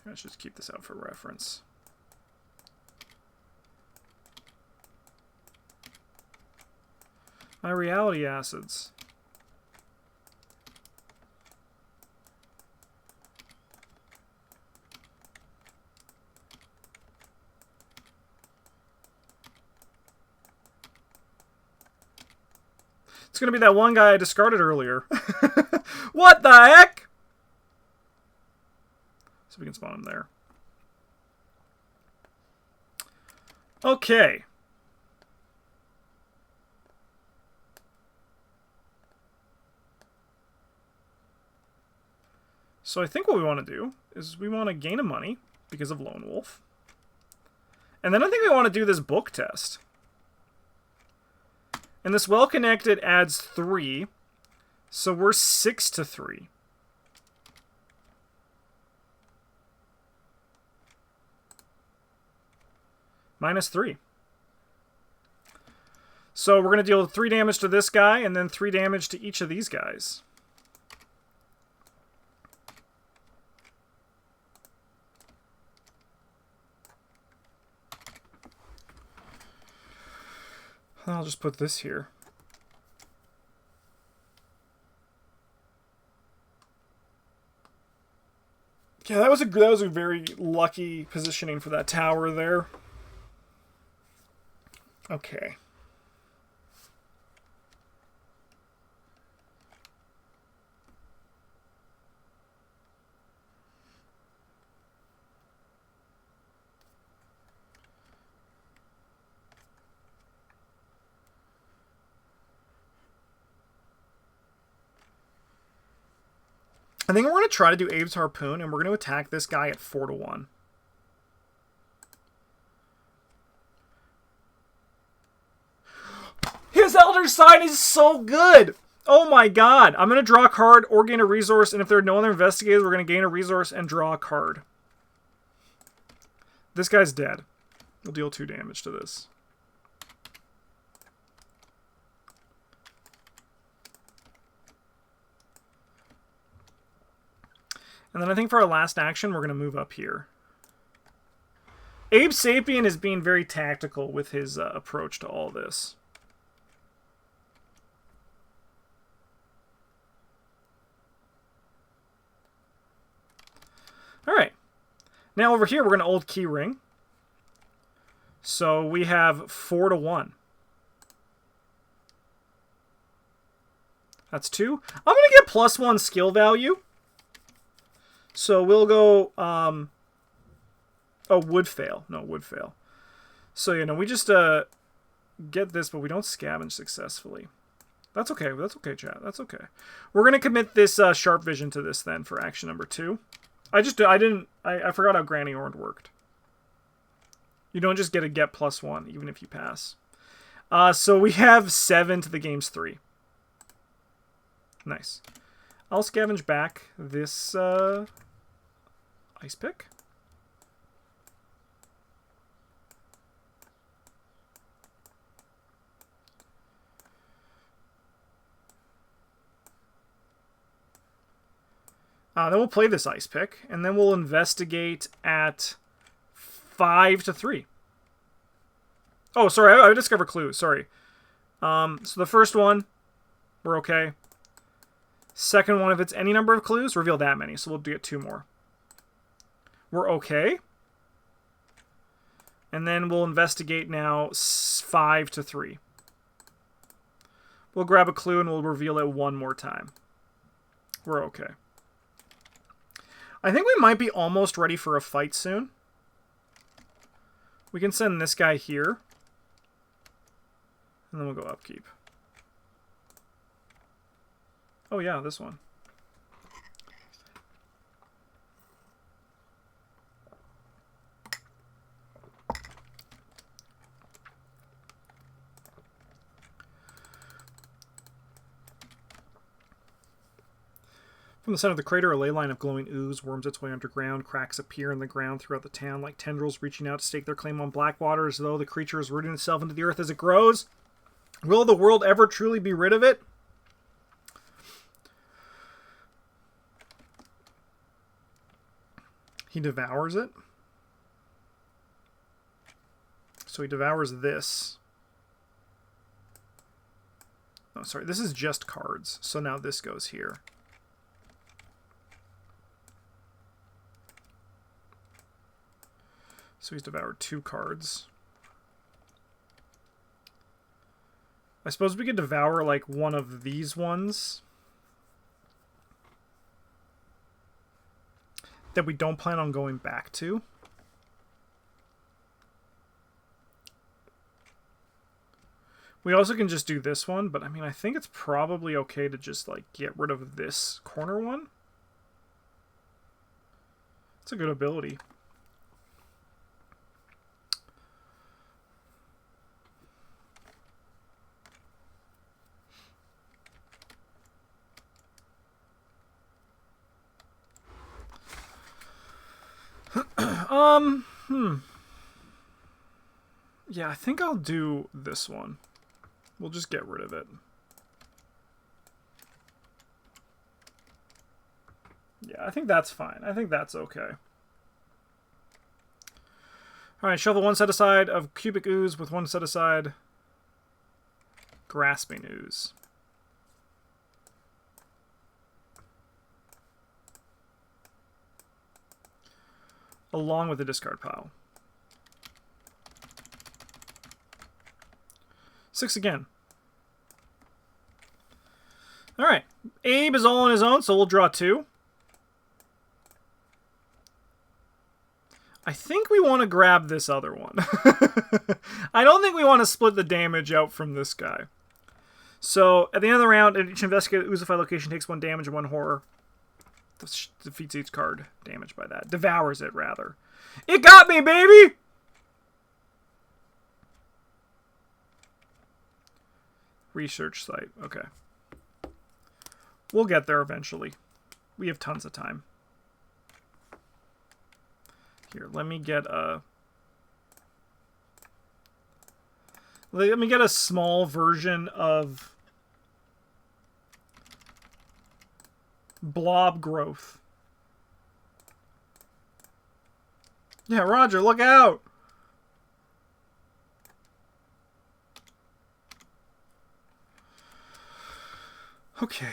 Let's just keep this out for reference. My reality acids. It's going to be that one guy I discarded earlier. What the heck? So we can spawn him there. Okay. So I think what we want to do is we want to gain a money because of Lone Wolf. And then I think we want to do this book test. And this Well Connected adds 3, so we're 6 to 3. Minus 3. So we're going to deal 3 damage to this guy, and then 3 damage to each of these guys. I'll just put this here. Yeah, that was a very lucky positioning for that tower there. Okay. I think we're going to try to do Abe's Harpoon, and we're going to attack this guy at 4 to 1. His Elder Sign is so good! Oh my god! I'm going to draw a card or gain a resource, and if there are no other investigators, we're going to gain a resource and draw a card. This guy's dead. We'll deal 2 damage to this. And then I think for our last action, we're going to move up here. Abe Sapien is being very tactical with his approach to all this. Alright. Now over here, we're going to Old Key Ring. So we have 4 to 1. That's 2. I'm going to get +1 skill value. So we'll go, oh, Wood Fail. No, Wood Fail. So, you know, we just get this, but we don't scavenge successfully. That's okay. That's okay, chat. That's okay. We're going to commit this sharp vision to this then for action number 2. I forgot how Granny Orange worked. You don't just get a get +1, even if you pass. So we have 7 to the game's 3. Nice. I'll scavenge back this ice pick. Then we'll play this ice pick, and then we'll investigate at 5 to 3. Oh, sorry, I discovered clues. Sorry. So the first one, we're okay. Second one, if it's any number of clues, reveal that many. So we'll get 2 more. We're okay. And then we'll investigate now 5 to 3. We'll grab a clue and we'll reveal it 1 more time. We're okay. I think we might be almost ready for a fight soon. We can send this guy here. And then we'll go upkeep. Oh yeah, this one. From the center of the crater, a ley line of glowing ooze worms its way underground. Cracks appear in the ground throughout the town, like tendrils reaching out to stake their claim on Blackwater, as though the creature is rooting itself into the earth as it grows. Will the world ever truly be rid of it? He devours it. So he devours this. Oh, sorry, this is just cards. So now this goes here. So he's devoured 2 cards. I suppose we could devour, like, one of these ones that we don't plan on going back to. We also can just do this one, but I mean, I think it's probably okay to just, like, get rid of this corner one. It's a good ability. Yeah, I think I'll do this one. We'll just get rid of it. Yeah, I think that's fine. I think that's okay. Alright, shuffle 1 set aside of cubic ooze with 1 set aside grasping ooze. Along with the discard pile. 6 again. Alright. Abe is all on his own, so we'll draw 2. I think we want to grab this other one. I don't think we want to split the damage out from this guy. So, at the end of the round, each investigated Oozify location takes 1 damage and 1 horror. Defeats each card damaged by that. Devours it, rather. It got me, baby! Research site. Okay. We'll get there eventually. We have tons of time. Here, let me get a... Let me get a small version of blob growth. Yeah, Roger, look out! Okay.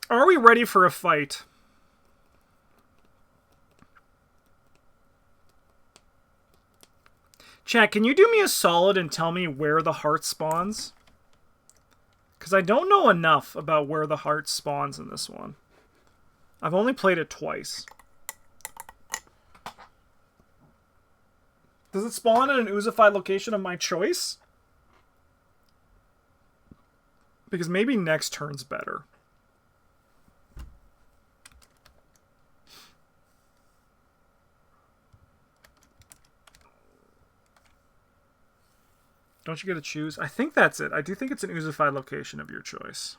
Are we ready for a fight? Chat, can you do me a solid and tell me where the heart spawns? Because I don't know enough about where the heart spawns in this one. I've only played it twice. Does it spawn in an oozified location of my choice? Because maybe next turn's better. Don't you get to choose? I think that's it. I do think it's an oozified location of your choice.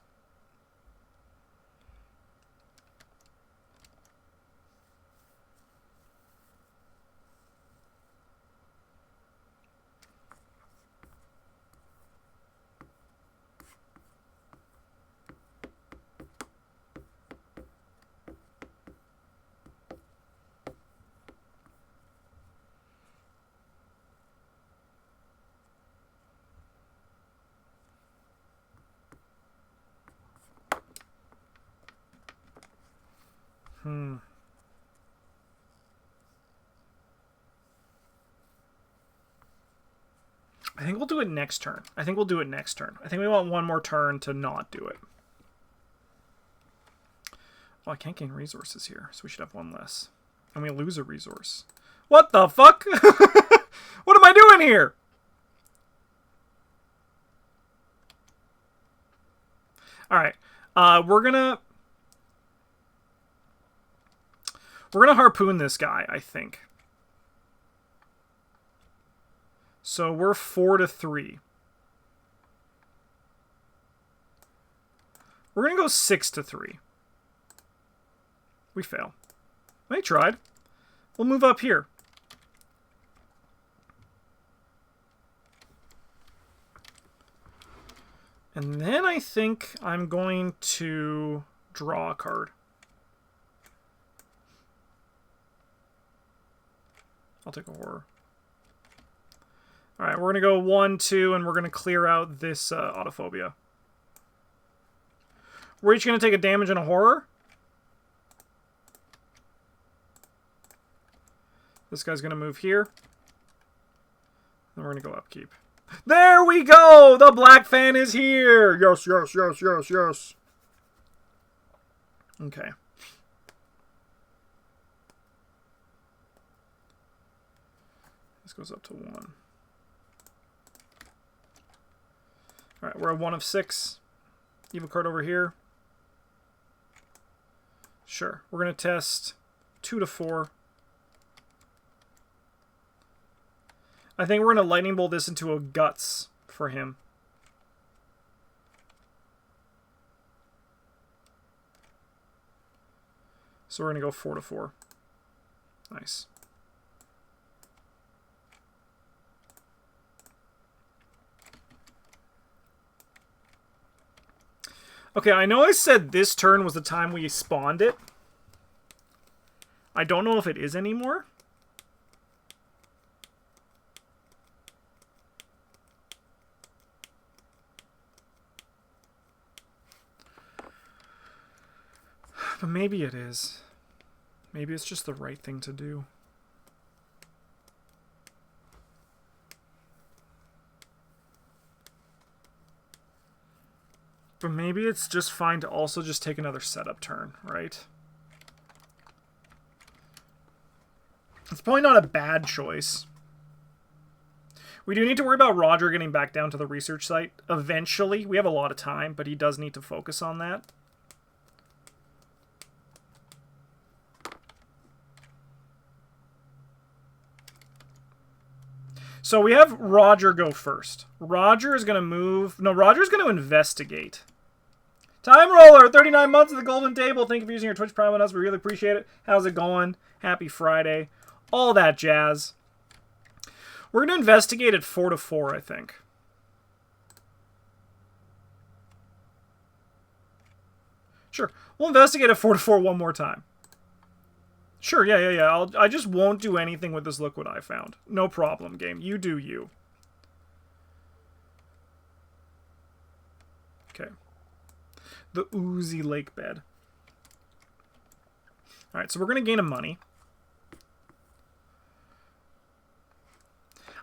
I think we'll do it next turn. I think we want one more turn to not do it. Oh, I can't gain resources here, so we should have one less. And we lose a resource. What the fuck? What am I doing here? Alright. We're gonna harpoon this guy, I think. So we're 4-3. We're going to go 6-3. We fail. They tried. We'll move up here. And then I think I'm going to draw a card. I'll take a horror. Alright, we're going to go 1-2, and we're going to clear out this autophobia. We're each going to take a damage and a horror. This guy's going to move here. And we're going to go upkeep. There we go! The black fan is here! Yes, yes, yes, yes, yes. Okay. This goes up to 1. Alright, we're at 1 of 6. Evil card over here. Sure. We're going to test 2-4. I think we're going to lightning bolt this into a guts for him. So we're going to go 4-4. Nice. Okay, I know I said this turn was the time we spawned it. I don't know if it is anymore. But maybe it is. Maybe it's just the right thing to do. But maybe it's just fine to also just take another setup turn, right? It's probably not a bad choice. We do need to worry about Roger getting back down to the research site eventually. We have a lot of time, but he does need to focus on that. So we have Roger go first. Roger is going to move... No, Roger's going to investigate. Time Roller, 39 months of the Golden Table. Thank you for using your Twitch Prime on us. We really appreciate it. How's it going? Happy Friday. All that jazz. We're going to investigate at 4-4, I think. Sure. We'll investigate at 4-4 one more time. Sure, yeah. I just won't do anything with this liquid I found. No problem, game. You do you. Okay. The oozy lake bed. Alright, so we're going to gain a money.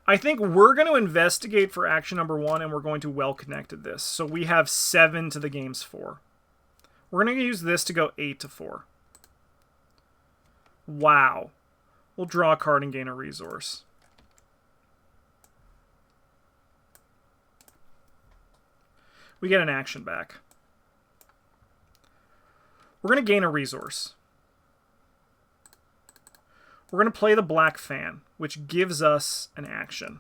I think we're going to investigate for action number 1, and we're going to well-connected this. So we have 7 to the game's 4. We're going to use this to go 8-4. Wow. We'll draw a card and gain a resource. We get an action back. We're going to gain a resource. We're going to play the Black Fan, which gives us an action.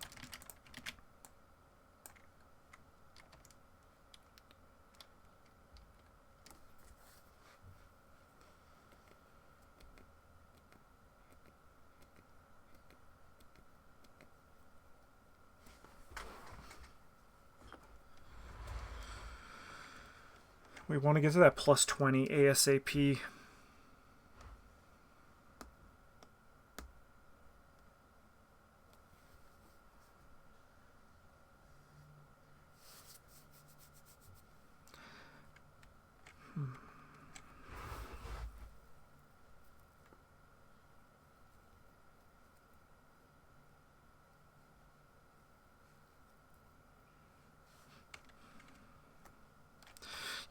We want to get to that plus 20 ASAP.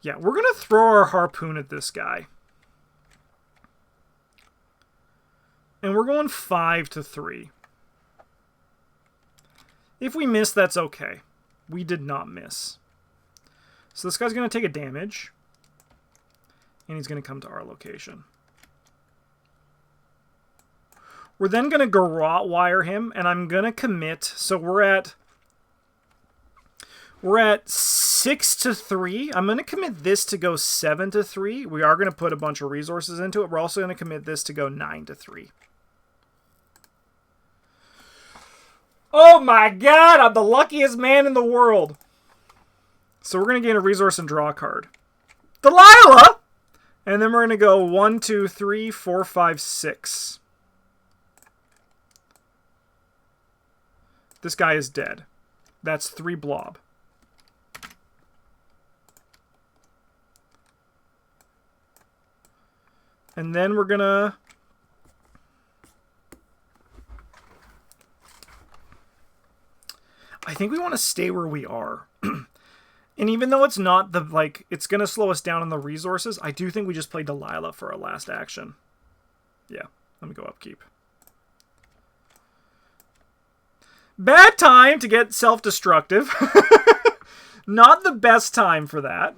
Yeah, we're going to throw our harpoon at this guy. And we're going 5-3. If we miss, that's okay. We did not miss. So this guy's going to take a damage. And he's going to come to our location. We're then going to garrote wire him, and I'm going to commit. So we're at 6-3. I'm going to commit this to go 7-3. We are going to put a bunch of resources into it. We're also going to commit this to go 9-3. Oh my god, I'm the luckiest man in the world. So we're going to gain a resource and draw a card. Delilah! And then we're going to go 1, 2, 3, 4, 5, 6. This guy is dead. That's 3 blob. And then we're going to... I think we want to stay where we are. And even though it's not the, like, it's going to slow us down on the resources, I do think we just play Delilah for our last action. Yeah, let me go upkeep. Bad time to get self-destructive. Not the best time for that.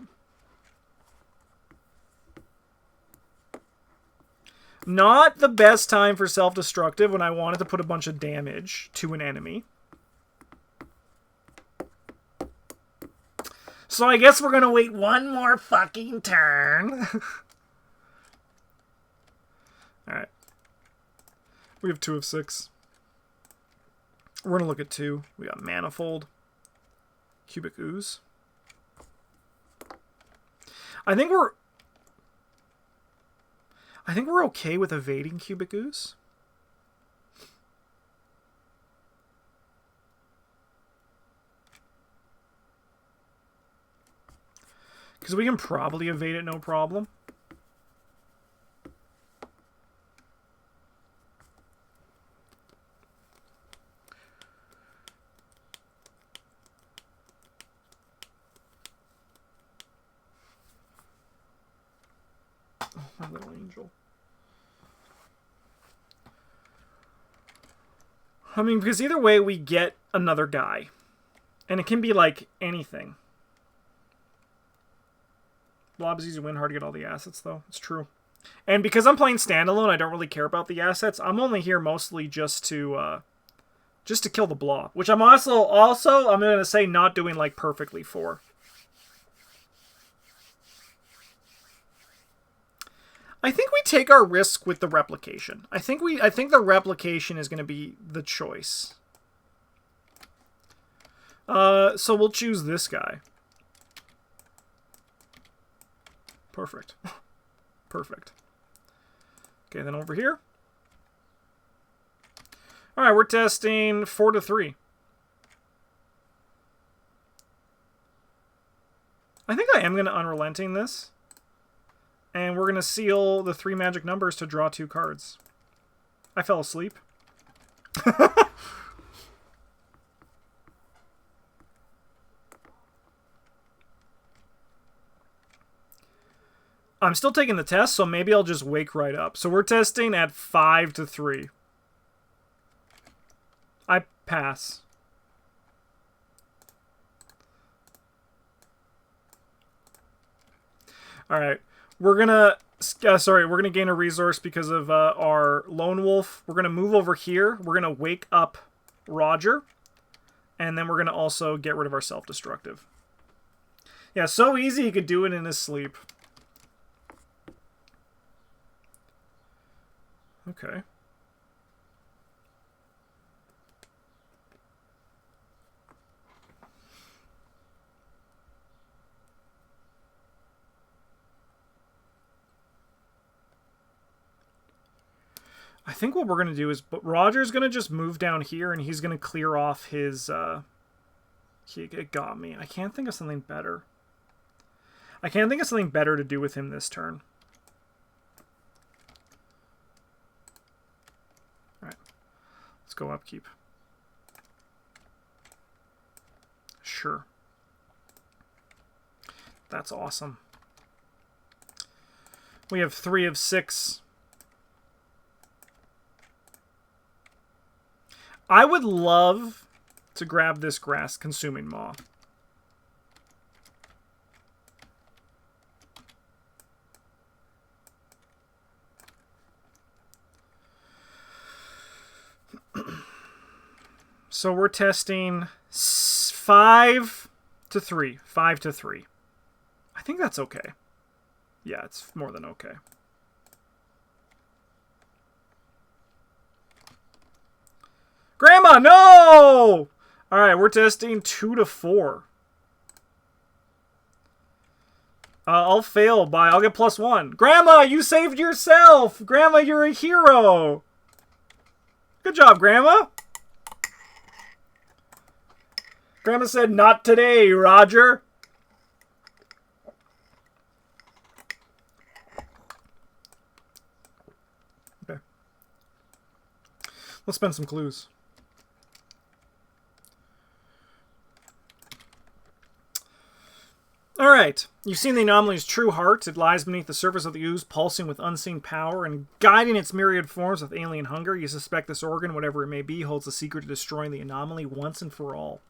Not the best time for self-destructive when I wanted to put a bunch of damage to an enemy. So I guess we're going to wait one more fucking turn. Alright. We have 2 of 6. We're going to look at 2. We got Manifold. Cubic Ooze. I think we're okay with evading Cubic Ooze. Because we can probably evade it no problem. Oh, my little angel. I mean, because either way we get another guy. And it can be like anything. Blob is easy to win, hard to get all the assets, though. It's true. And because I'm playing standalone, I don't really care about the assets. I'm only here mostly just to kill the blob, which I'm also I'm going to say not doing like perfectly for. I think we take our risk with the replication. I think the replication is going to be the choice. So we'll choose this guy. Perfect. Perfect. Okay, then over here. Alright, we're testing 4-3. I think I am going to Unrelenting this. And we're going to seal the 3 magic numbers to draw 2 cards. I fell asleep. I'm still taking the test, so maybe I'll just wake right up. So we're testing at 5-3. I pass. Alright. We're gonna... sorry, we're gonna gain a resource because of our Lone Wolf. We're gonna move over here. We're gonna wake up Roger. And then we're gonna also get rid of our self-destructive. Yeah, so easy he could do it in his sleep. Okay. I think what we're going to do is... But Roger's going to just move down here, and he's going to clear off his... It got me. I can't think of something better. I can't think of something better to do with him this turn. Alright. Let's go upkeep. Sure. That's awesome. We have 3 of 6... I would love to grab this grass-consuming maw. So we're testing 5 to 3. 5 to 3. I think that's okay. Yeah, it's more than okay. Grandma, no! Alright, we're testing 2 to 4. I'll fail by... I'll get +1. Grandma, you saved yourself! Grandma, you're a hero! Good job, Grandma! Grandma said, not today, Roger. Okay. Let's spend some clues. Alright, you've seen the anomaly's true heart. It lies beneath the surface of the ooze, pulsing with unseen power and guiding its myriad forms with alien hunger. You suspect this organ, whatever it may be, holds the secret to destroying the anomaly once and for all.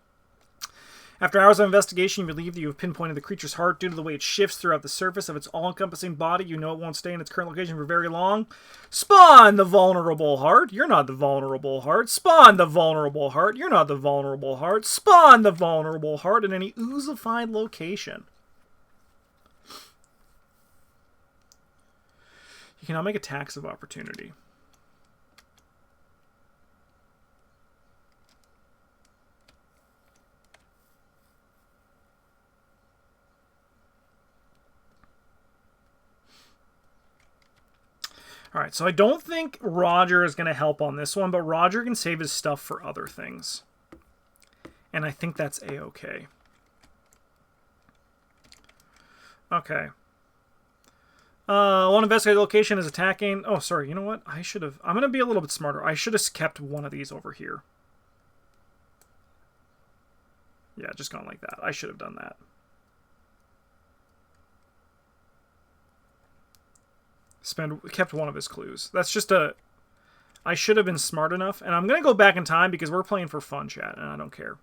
After hours of investigation, you believe that you have pinpointed the creature's heart due to the way it shifts throughout the surface of its all-encompassing body. You know it won't stay in its current location for very long. Spawn the vulnerable heart. You're not the vulnerable heart. Spawn the vulnerable heart. You're not the vulnerable heart. Spawn the vulnerable heart in any oozified location. You cannot make a tax of opportunity. Alright, so I don't think Roger is going to help on this one, but Roger can save his stuff for other things. And I think that's A-okay. Okay. One investigated location is attacking... Oh, sorry, you know what? I should have... I'm going to be a little bit smarter. I should have kept one of these over here. Yeah, just gone like that. I should have done that. Kept one of his clues. That's just a... I should have been smart enough. And I'm going to go back in time because we're playing for fun, chat, and I don't care.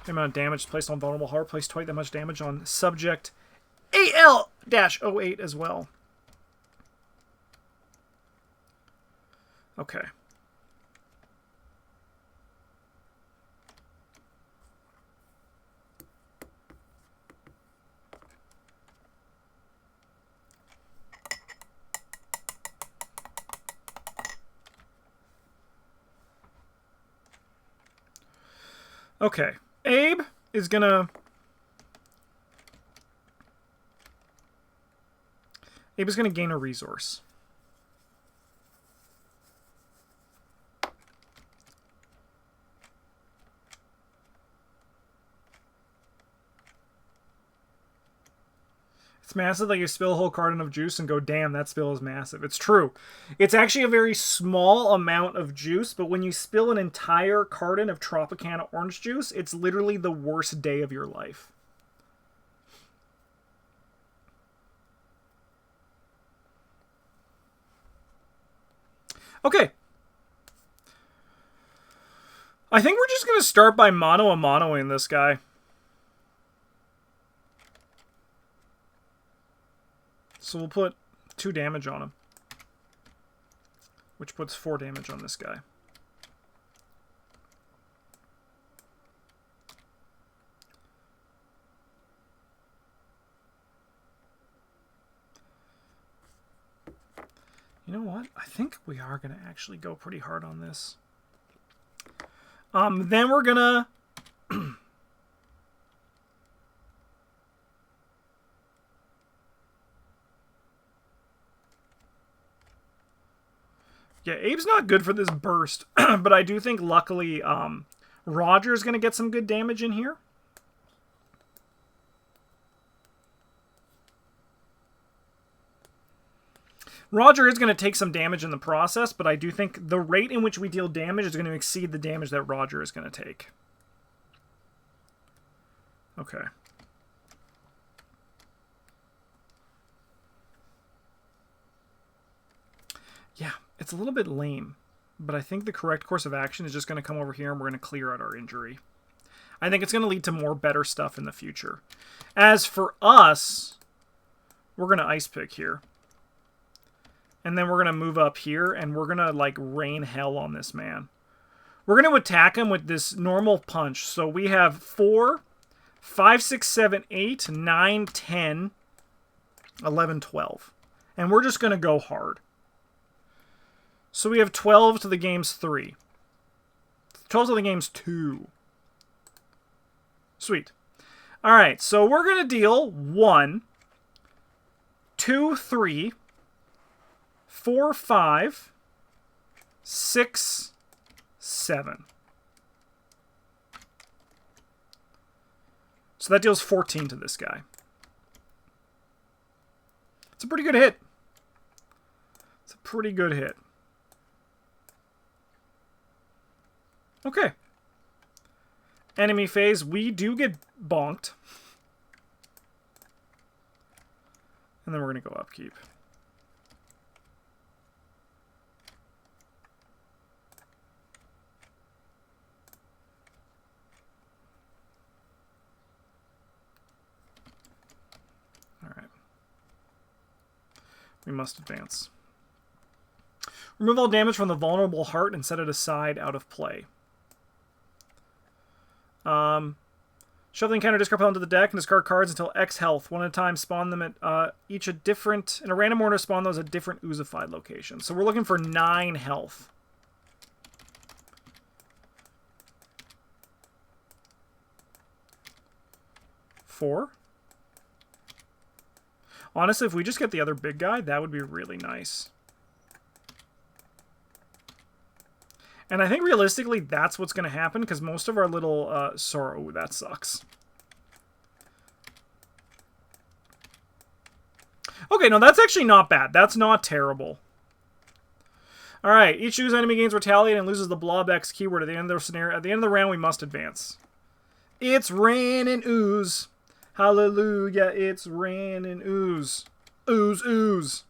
The amount of damage placed on vulnerable heart. Place twice that much damage on subject AL-08 as well. Okay. Okay. Abe is gonna... Abe is gonna gain a resource. It's massive that you spill a whole carton of juice and go, damn, that spill is massive. It's true. It's actually a very small amount of juice, but when you spill an entire carton of Tropicana orange juice, it's literally the worst day of your life. Okay. I think we're just going to start by mono-a-monoing this guy. So we'll put 2 damage on him. Which puts 4 damage on this guy. You know what? I think we are going to actually go pretty hard on this. Then we're going to... Yeah, Abe's not good for this burst, but I do think, luckily, Roger's going to get some good damage in here. Roger is going to take some damage in the process, but I do think the rate in which we deal damage is going to exceed the damage that Roger is going to take. Okay. Yeah, it's a little bit lame, but I think the correct course of action is just going to come over here and we're going to clear out our injury. I think it's going to lead to more better stuff in the future. As for us, we're going to ice pick here. And then we're going to move up here, and we're going to, like, rain hell on this man. We're going to attack him with this normal punch. So we have 4, 5, 6, 7, 8, 9, 10, 11, 12. And we're just going to go hard. So we have 12 to the game's 3. 12 to the game's 2. Sweet. All right, so we're going to deal 1, 2, 3... 4, 5, 6, 7. So that deals 14 to this guy. It's a pretty good hit. It's a pretty good hit. Okay. Enemy phase, we do get bonked. And then we're going to go upkeep. We must advance. Remove all damage from the vulnerable heart and set it aside out of play. Shove the encounter discard pile into the deck and discard cards until X health. One at a time, spawn them at each a different... In a random order, spawn those at different oozified locations. So we're looking for 9 health. Four. Honestly, if we just get the other big guy, that would be really nice. And I think realistically, that's what's going to happen, because most of our little... Sorrow, that sucks. Okay, no, that's actually not bad. That's not terrible. Alright, each ooze enemy gains retaliate and loses the blob X keyword at the end of the scenario. At the end of the round, we must advance. It's rain and ooze. Hallelujah, it's rain and ooze. Ooze, ooze.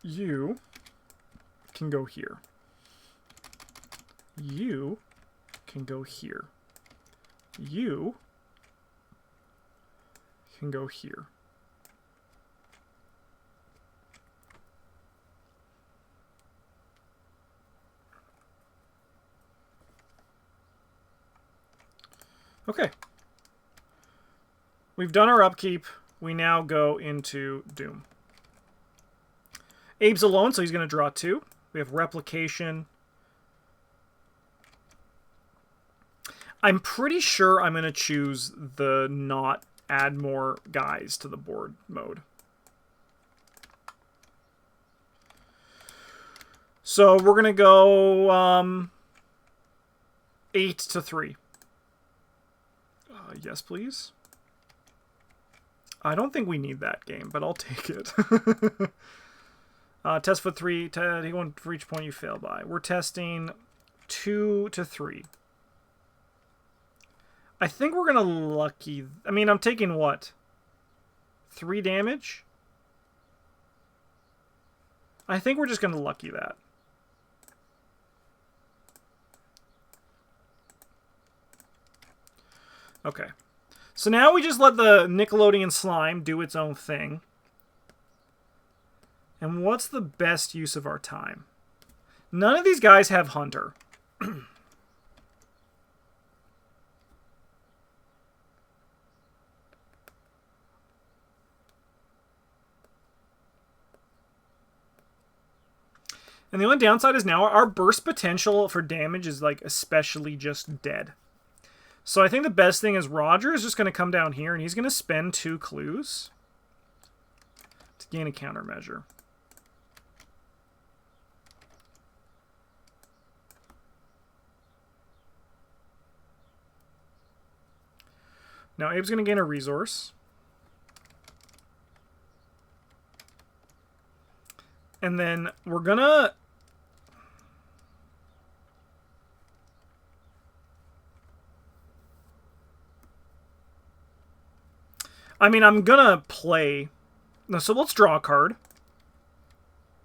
You can go here. You can go here. You can go here. Okay. We've done our upkeep. We now go into Doom. Abe's alone, so he's going to draw 2. We have Replication. I'm pretty sure I'm going to choose the not add more guys to the board mode. So we're going to go 8 to 3. Yes, please. I don't think we need that game, but I'll take it. Test for 3. Take 1 for each point you fail by. We're testing 2 to 3. I think we're going to lucky... I mean, I'm taking what? 3 damage? I think we're just going to lucky that. Okay. So now we just let the Nickelodeon slime do its own thing. And what's the best use of our time? None of these guys have Hunter. And the only downside is now our burst potential for damage is like especially just dead. So I think the best thing is Roger is just going to come down here and he's going to spend 2 clues to gain a countermeasure. Now Abe's going to gain a resource. And then we're going to... I mean, I'm going to play... No, so let's draw a card.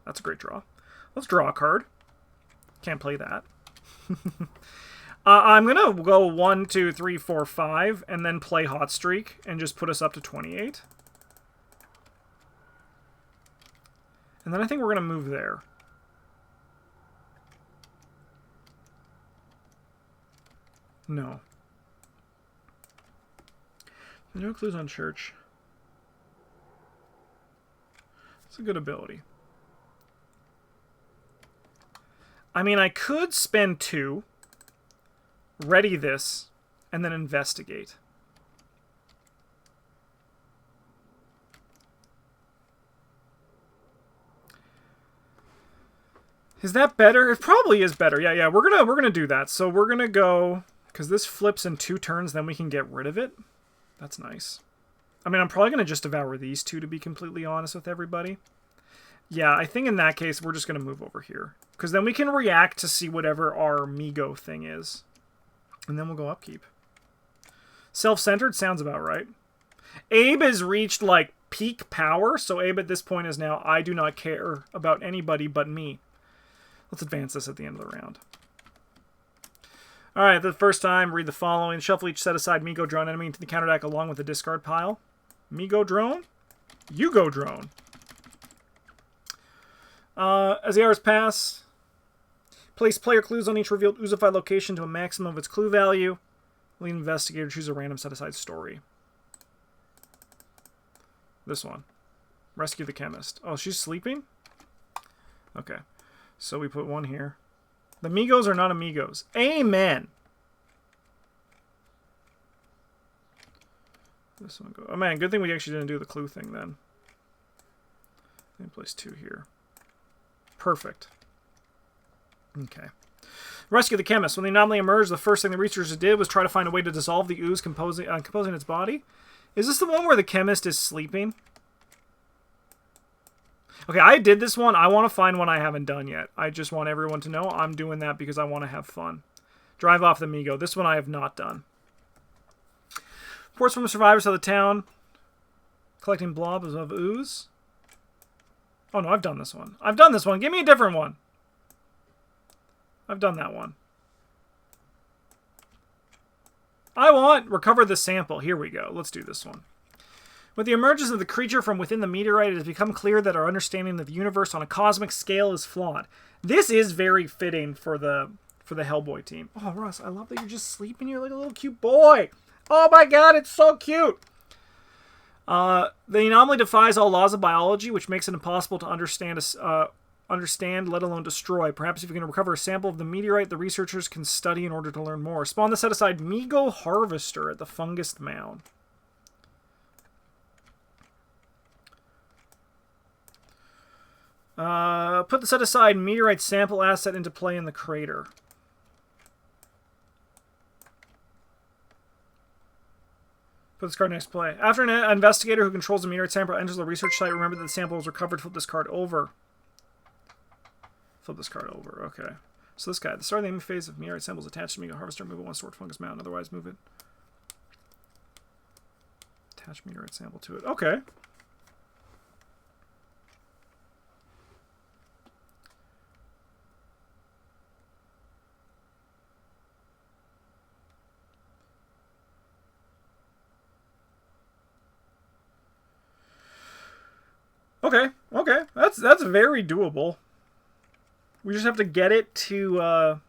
That's a great draw. Let's draw a card. Can't play that. I'm going to go 1, 2, 3, 4, 5, and then play Hot Streak and just put us up to 28. And then I think we're going to move there. No. No clues on church. It's a good ability. I mean, I could spend 2, ready this, and then investigate. Is that better? It probably is better. Yeah, we're gonna do that. So we're gonna go, because this flips in 2 turns, then we can get rid of it. That's nice. I mean, I'm probably gonna just devour these 2 to be completely honest with everybody. Yeah, I think in that case we're just gonna move over here, because then we can react to see whatever our Migo thing is, and then we'll go upkeep. Self-centered sounds about right. Abe has reached like peak power, so Abe at this point is now I do not care about anybody but me. Let's advance this at the end of the round. Alright, the first time, read the following. Shuffle each set aside Migo drone enemy into the counter deck along with the discard pile. Migo drone? You go drone. As the hours pass, place player clues on each revealed oozified location to a maximum of its clue value. Lead investigator, choose a random set aside story. This one. Rescue the chemist. Oh, she's sleeping? Okay. So we put 1 here. The Migos are not amigos. Amen. This one go. Oh man, good thing we actually didn't do the clue thing then. Let me place 2 here. Perfect. Okay. Rescue the chemist. When the anomaly emerged, the first thing the researchers did was try to find a way to dissolve the ooze composing its body. Is this the one where the chemist is sleeping? Okay, I did this one. I want to find one I haven't done yet. I just want everyone to know I'm doing that because I want to have fun. Drive off the Migo. This one I have not done. Reports from the survivors of the town. Collecting blobs of ooze. Oh no, I've done this one. I've done this one. Give me a different one. I've done that one. I want recover the sample. Here we go. Let's do this one. With the emergence of the creature from within the meteorite, it has become clear that our understanding of the universe on a cosmic scale is flawed. This is very fitting for the Hellboy team. Oh, Russ, I love that you're just sleeping. You're like a little cute boy. Oh my god, it's so cute. The anomaly defies all laws of biology, which makes it impossible to understand, let alone destroy. Perhaps if you can recover a sample of the meteorite, the researchers can study in order to learn more. Spawn the set-aside Migo Harvester at the Fungus Mound. Put the set-aside meteorite sample asset into play in the crater. Put this card next play. After an investigator who controls the meteorite sample enters the research site, remember that the sample was recovered. Flip this card over. Flip this card over. Okay. So this guy, at the start of the enemy phase of meteorite samples attached to Migo Harvester, move it 1 sword Fungus Mound. Otherwise, move it. Attach meteorite sample to it. Okay. Okay, okay. That's very doable. We just have to get it to, I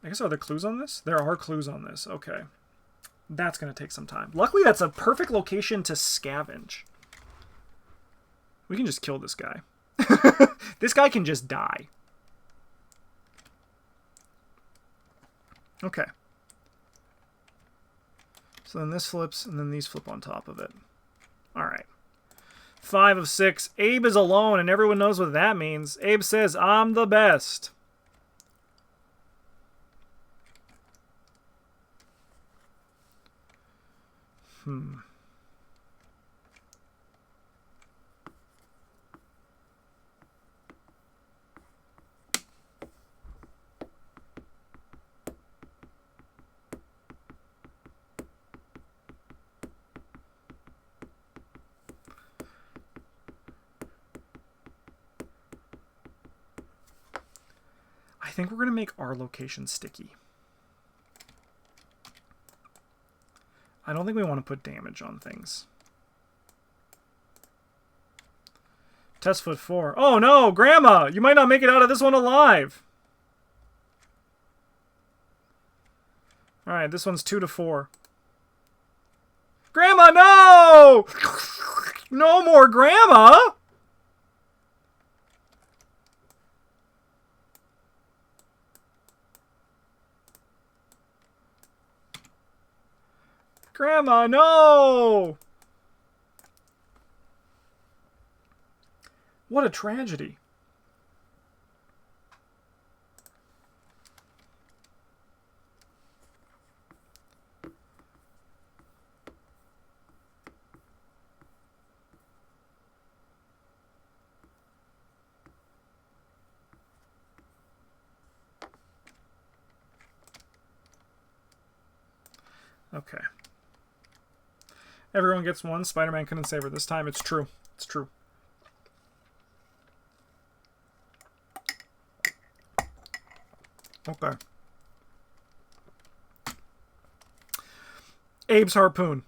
guess, are there clues on this? There are clues on this. Okay. That's going to take some time. Luckily, that's a perfect location to scavenge. We can just kill this guy. This guy can just die. Okay. So then this flips, and then these flip on top of it. All right. 5 of 6. Abe is alone, and everyone knows what that means. Abe says, I'm the best. I think we're going to make our location sticky. I don't think we want to put damage on things. Test foot 4. Oh no, Grandma! You might not make it out of this one alive! Alright, this one's 2 to 4. Grandma, no! No more Grandma! Grandma, no! What a tragedy. Okay. Everyone gets one. Spider-Man couldn't save her this time. It's true. It's true. Okay. Abe's harpoon.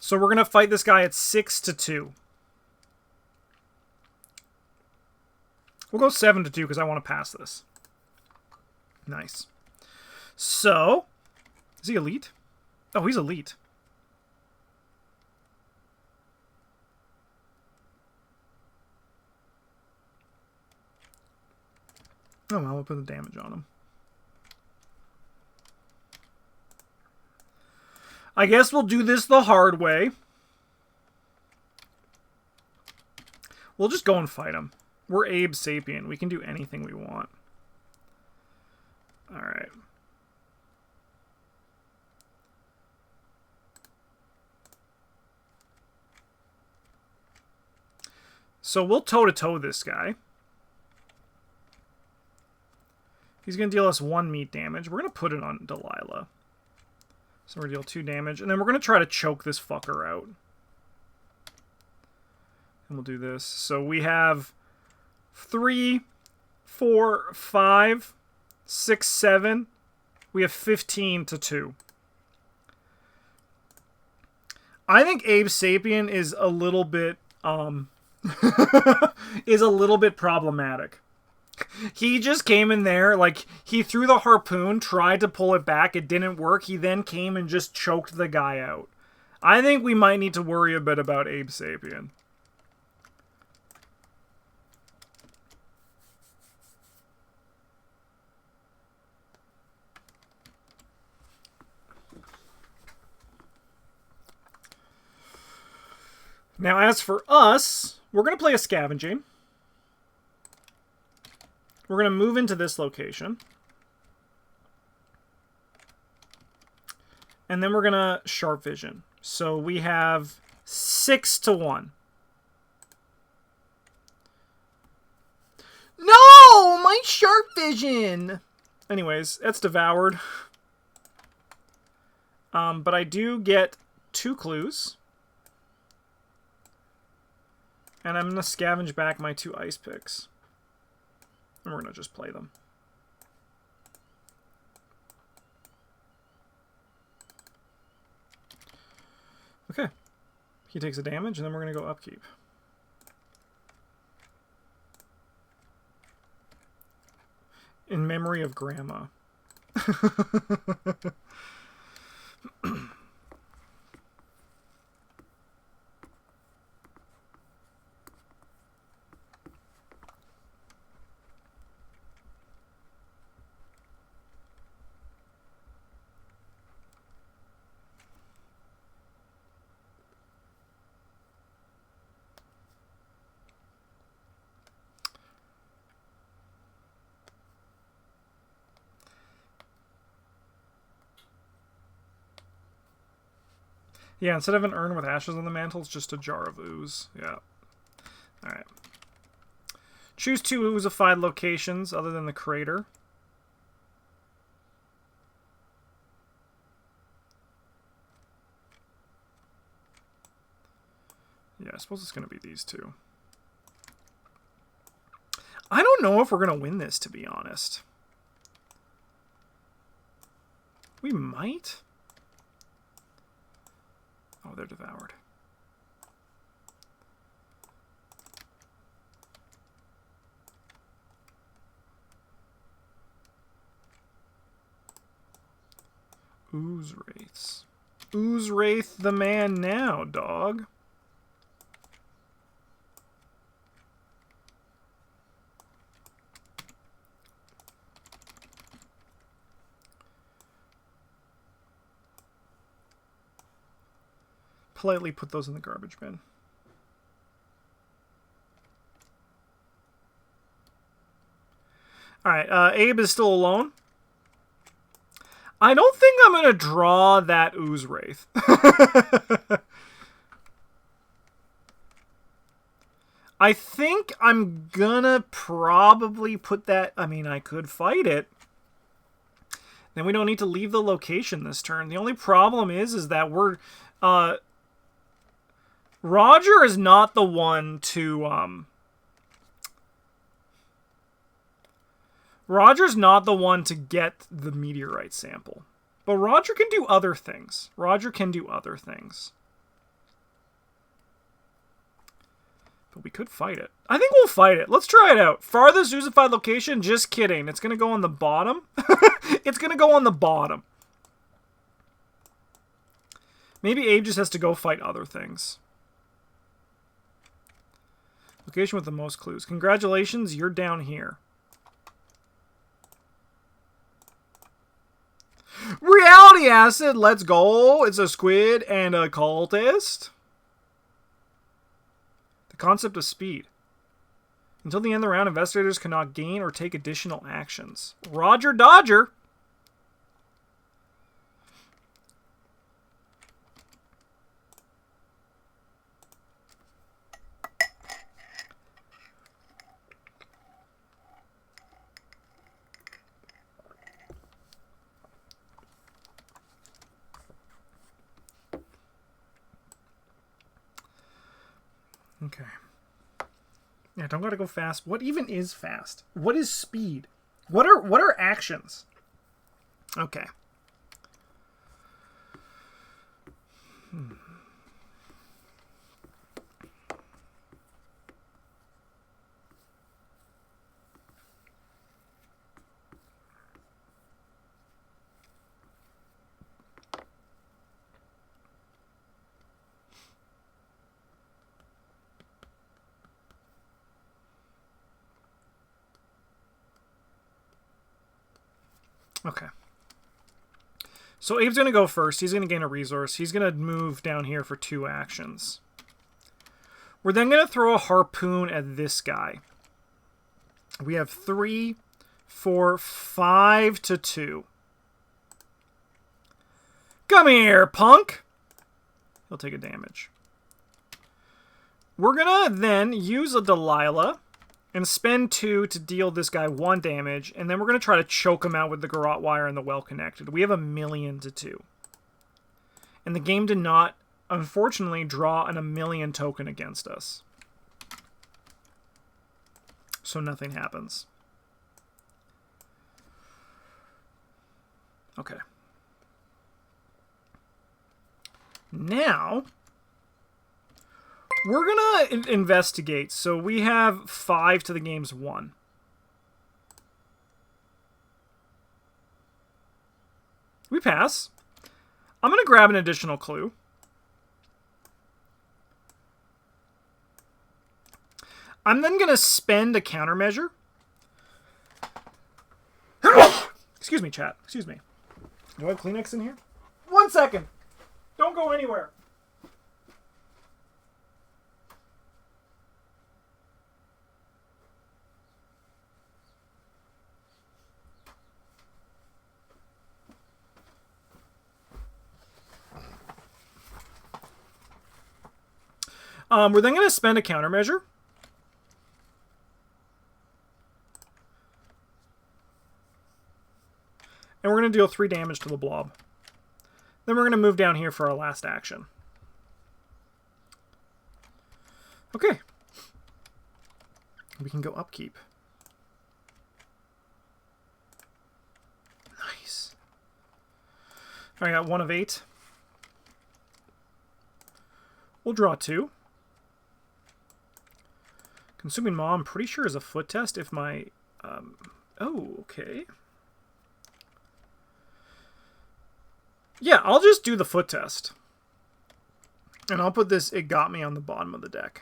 So we're going to fight this guy at 6 to 2. We'll go 7 to 2 because I want to pass this. Nice. So, is he elite? Oh, he's elite. Oh, well, we'll put the damage on him. I guess we'll do this the hard way. We'll just go and fight him. We're Abe Sapien. We can do anything we want. Alright. So we'll toe-to-toe this guy. He's going to deal us 1 meat damage. We're going to put it on Delilah. So we're going to deal 2 damage. And then we're going to try to choke this fucker out. And we'll do this. So we have 3, 4, 5, 6, 7. We have 15 to 2. I think Abe Sapien is a little bit, is a little bit problematic. He just came in there, like, he threw the harpoon, tried to pull it back, it didn't work, he then came and just choked the guy out. I think we might need to worry a bit about Abe Sapien. Now, as for us, we're going to play a scavenging. We're going to move into this location. And then we're going to sharp vision. So we have 6 to 1. No! My sharp vision! Anyways, that's devoured. But I do get 2 clues. And I'm going to scavenge back my 2 ice picks. And we're going to just play them. Okay. He takes a damage, and then we're going to go upkeep. In memory of Grandma. Yeah, instead of an urn with ashes on the mantle, it's just a jar of ooze. Yeah. Alright. Choose 2 oozified locations other than the crater. Yeah, I suppose it's going to be these 2. I don't know if we're going to win this, to be honest. We might. Oh, they're devoured. Ooze Wraiths. Ooze Wraith the man now, dog. Politely put those in the garbage bin. Alright, Abe is still alone. I don't think I'm going to draw that Ooze Wraith. I think I'm going to probably put that... I mean, I could fight it. Then we don't need to leave the location this turn. The only problem is that we're... Roger is not the one to, Roger's not the one to get the meteorite sample. But Roger can do other things. Roger can do other things. But we could fight it. I think we'll fight it. Let's try it out. Farthest oozified location? Just kidding. It's going to go on the bottom. It's going to go on the bottom. Maybe Abe just has to go fight other things. Location with the most clues. Congratulations, you're down here. Reality Acid, let's go. It's a squid and a cultist. The concept of speed. Until the end of the round, investigators cannot gain or take additional actions. Roger Dodger. Okay. Yeah, don't gotta go fast. What even is fast? What is speed? What are actions? Okay. Okay. So Abe's going to go first. He's going to gain a resource. He's going to move down here for 2 actions. We're then going to throw a harpoon at this guy. We have 3, 4, 5 to 2. Come here, punk! He'll take a damage. We're going to then use a Delilah and spend 2 to deal this guy 1 damage, and then we're going to try to choke him out with the garrote wire and the well-connected. We have 1,000,000 to 2. And the game did not, unfortunately, draw an 1,000,000 token against us. So nothing happens. Okay. Now, We're gonna investigate. So we have 5 to the game's 1. We pass. I'm gonna grab an additional clue. I'm then gonna spend a countermeasure. Excuse me, chat. Excuse me. Do I have Kleenex in here? 1 second. Don't go anywhere. We're then going to spend a countermeasure. And we're going to deal 3 damage to the blob. Then we're going to move down here for our last action. Okay. We can go upkeep. Nice. I got 1 of 8. We'll draw 2. Consuming Maw, I'm pretty sure is a foot test if my... oh, okay. Yeah, I'll just do the foot test. And I'll put this It Got Me on the bottom of the deck.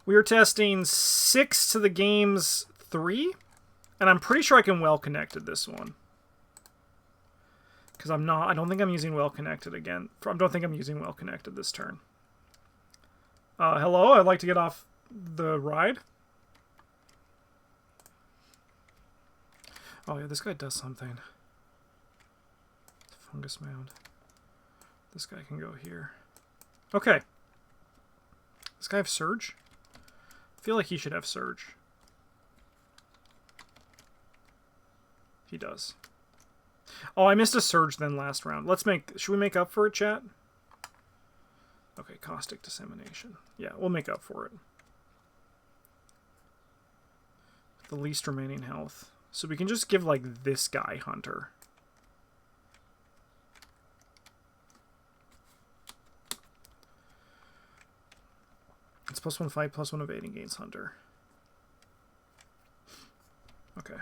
We are testing 6 to the game's 3. And I'm pretty sure I can well connected this one. Because I don't think I'm using well connected again. I don't think I'm using well connected this turn. Hello, I'd like to get off the ride. Oh yeah, this guy does something. Fungus mound. This guy can go here. Okay. This guy have Surge? I feel like he should have Surge. He does. Oh, I missed a Surge then last round. Should we make up for it, chat? Okay, Caustic Dissemination. Yeah, we'll make up for it. The least remaining health. So we can just give, like, this guy Hunter. It's +1 fight, +1 evading against Hunter. Okay.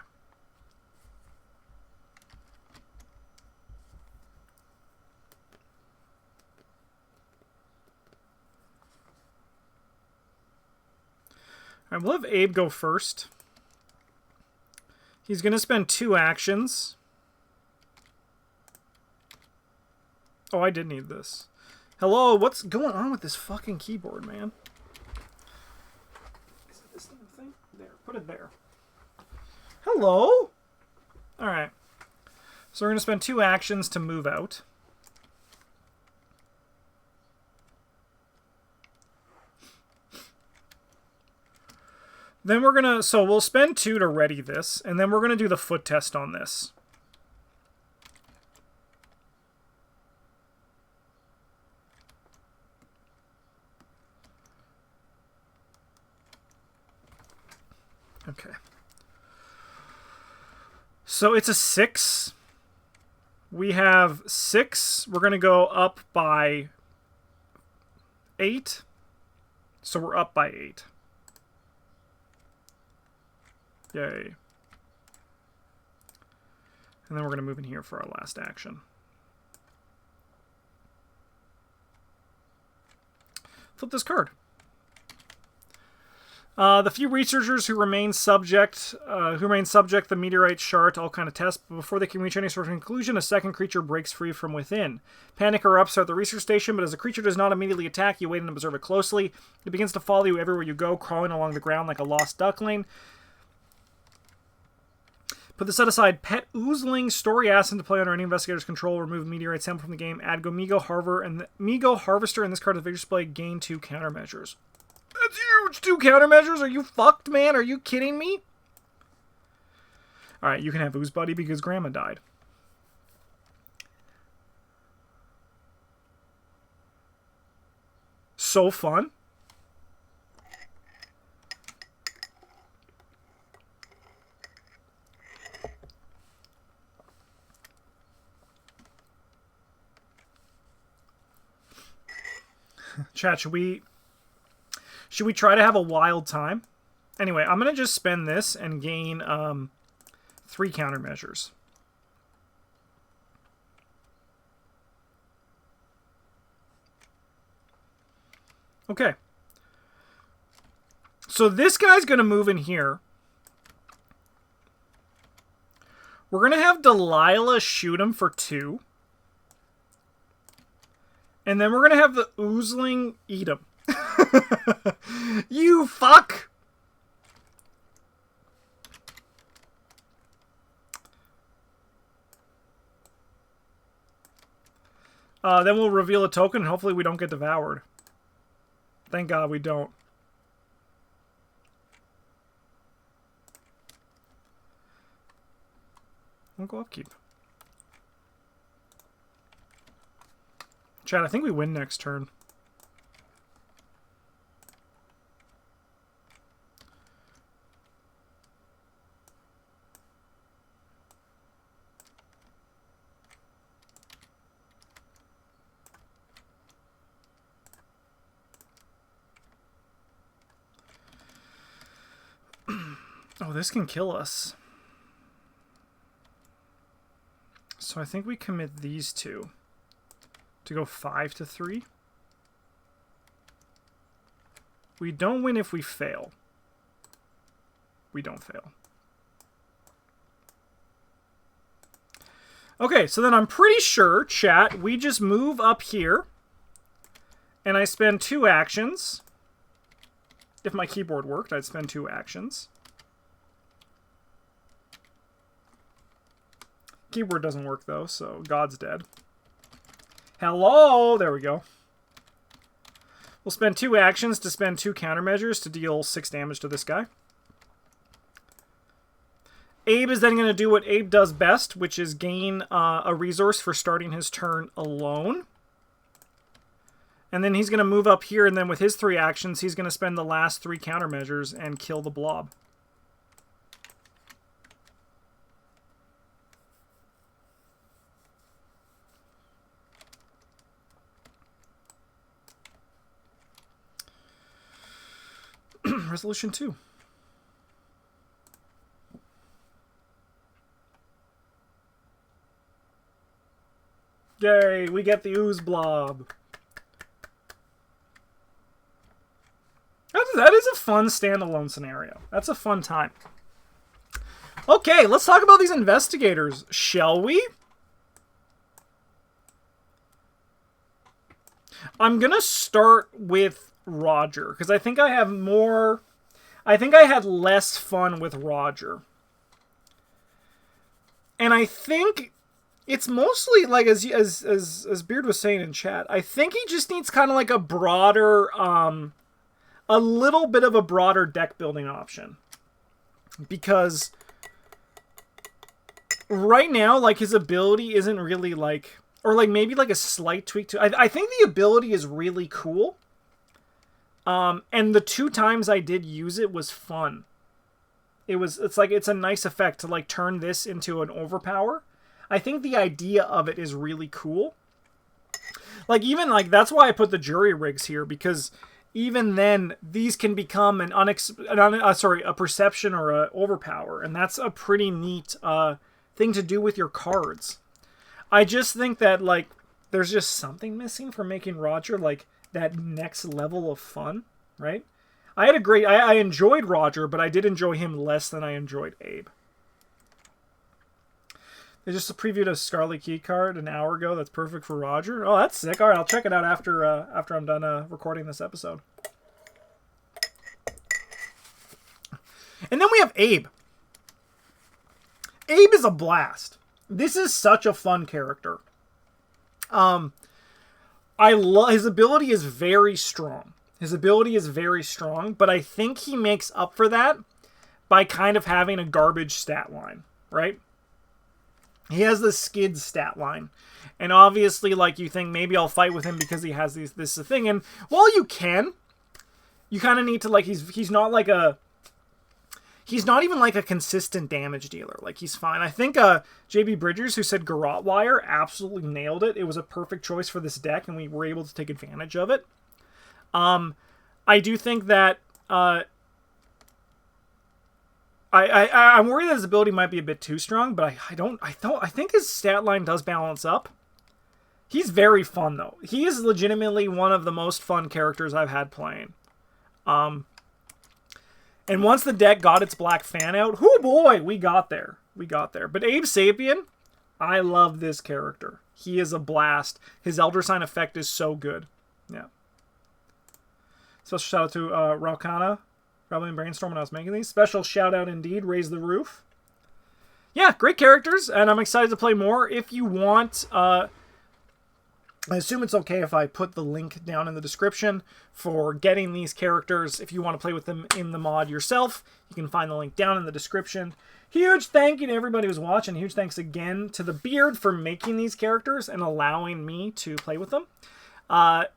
Alright, we'll have Abe go first. He's going to spend 2 actions. Oh, I did need this. Hello, what's going on with this fucking keyboard, man? Is it this damn thing? There, put it there. Hello? Alright. So we're going to spend 2 actions to move out. Then we're gonna, so we'll spend 2 to ready this, and then we're gonna do the foot test on this. Okay. So it's a 6. We have 6. We're gonna go up by 8. So we're up by 8. Yay. And then we're going to move in here for our last action. Flip this card. The few researchers who remain subject the meteorite shard to all kind of tests, but before they can reach any sort of conclusion, a second creature breaks free from within. Panic erupts at the research station, but as the creature does not immediately attack, you wait and observe it closely. It begins to follow you everywhere you go, crawling along the ground like a lost duckling. Put the set aside. Pet Oozling Story Ass into play under any investigator's control. Remove Meteorite Sample from the game. Add Gomigo Harvester in this card to the display. Gain 2 countermeasures. That's huge! 2 countermeasures? Are you fucked, man? Are you kidding me? Alright, you can have Ooze Buddy because Grandma died. So fun. Chat, should we try to have a wild time? Anyway, I'm going to just spend this and gain 3 countermeasures. Okay. So this guy's going to move in here. We're going to have Delilah shoot him for 2. And then we're going to have the Oozling eat him. You fuck! Then we'll reveal a token and hopefully we don't get devoured. Thank God we don't. We'll go upkeep. Chad, I think we win next turn. Oh, this can kill us. So I think we commit these 2 to go 5 to 3. We don't win if we fail. We don't fail. Okay, so then I'm pretty sure, chat, we just move up here and I spend 2 actions. If my keyboard worked, I'd spend 2 actions. Keyboard doesn't work though, so God's dead. Hello! There we go. We'll spend 2 actions to spend 2 countermeasures to deal 6 damage to this guy. Abe is then going to do what Abe does best, which is gain a resource for starting his turn alone. And then he's going to move up here, and then with his 3 actions, he's going to spend the last 3 countermeasures and kill the blob. Resolution 2. Yay, we get the ooze blob. That is a fun standalone scenario. That's a fun time. Okay, let's talk about these investigators, shall we? I'm going to start with Roger, because I think I have more... I think I had less fun with Roger. And I think it's mostly, like, as Beard was saying in chat, I think he just needs kind of like a broader, a little bit of a broader deck building option. Because right now, like, his ability isn't really, like, or, like, maybe, like, a slight tweak to... I think the ability is really cool. And the 2 times I did use it was fun. It's like, it's a nice effect to, like, turn this into an overpower. I think the idea of it is really cool. Like, even, like, that's why I put the jury rigs here, because even then, these can become a perception or a overpower, and that's a pretty neat, thing to do with your cards. I just think that, like, there's just something missing for making Roger, like, that next level of fun, right? I enjoyed Roger, but I did enjoy him less than I enjoyed Abe. They just previewed a Scarlet Key card an hour ago that's perfect for Roger. Oh, that's sick. All right, I'll check it out after I'm done recording this episode. And then we have Abe. Abe is a blast. This is such a fun character. His ability is very strong. But I think he makes up for that by kind of having a garbage stat line, right? He has the skid stat line. And obviously, like, you think maybe I'll fight with him because he has this thing. And while you can, you kind of need to, like, he's not like a... He's not even like a consistent damage dealer. Like, he's fine. I think JB Bridgers, who said Garrote Wire, absolutely nailed it. It was a perfect choice for this deck, and we were able to take advantage of it. I do think that I'm worried that his ability might be a bit too strong, but I think his stat line does balance up. He's very fun though. He is legitimately one of the most fun characters I've had playing. And once the deck got its black fan out, oh boy, we got there. We got there. But Abe Sapien, I love this character. He is a blast. His Elder Sign effect is so good. Yeah. Special shout out to Raucana, Rebellion Brainstorm when I was making these. Special shout out indeed, Raise the Roof. Yeah, great characters, and I'm excited to play more. If you want, I assume it's okay if I put the link down in the description for getting these characters. If you want to play with them in the mod yourself, you can find the link down in the description. Huge thank you to everybody who's watching. Huge thanks again to the Beard for making these characters and allowing me to play with them.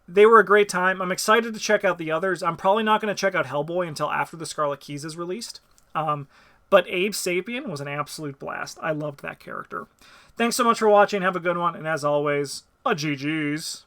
They were a great time. I'm excited to check out the others. I'm probably not going to check out Hellboy until after the Scarlet Keys is released. But Abe Sapien was an absolute blast. I loved that character. Thanks so much for watching. Have a good one. And as always, a GG's.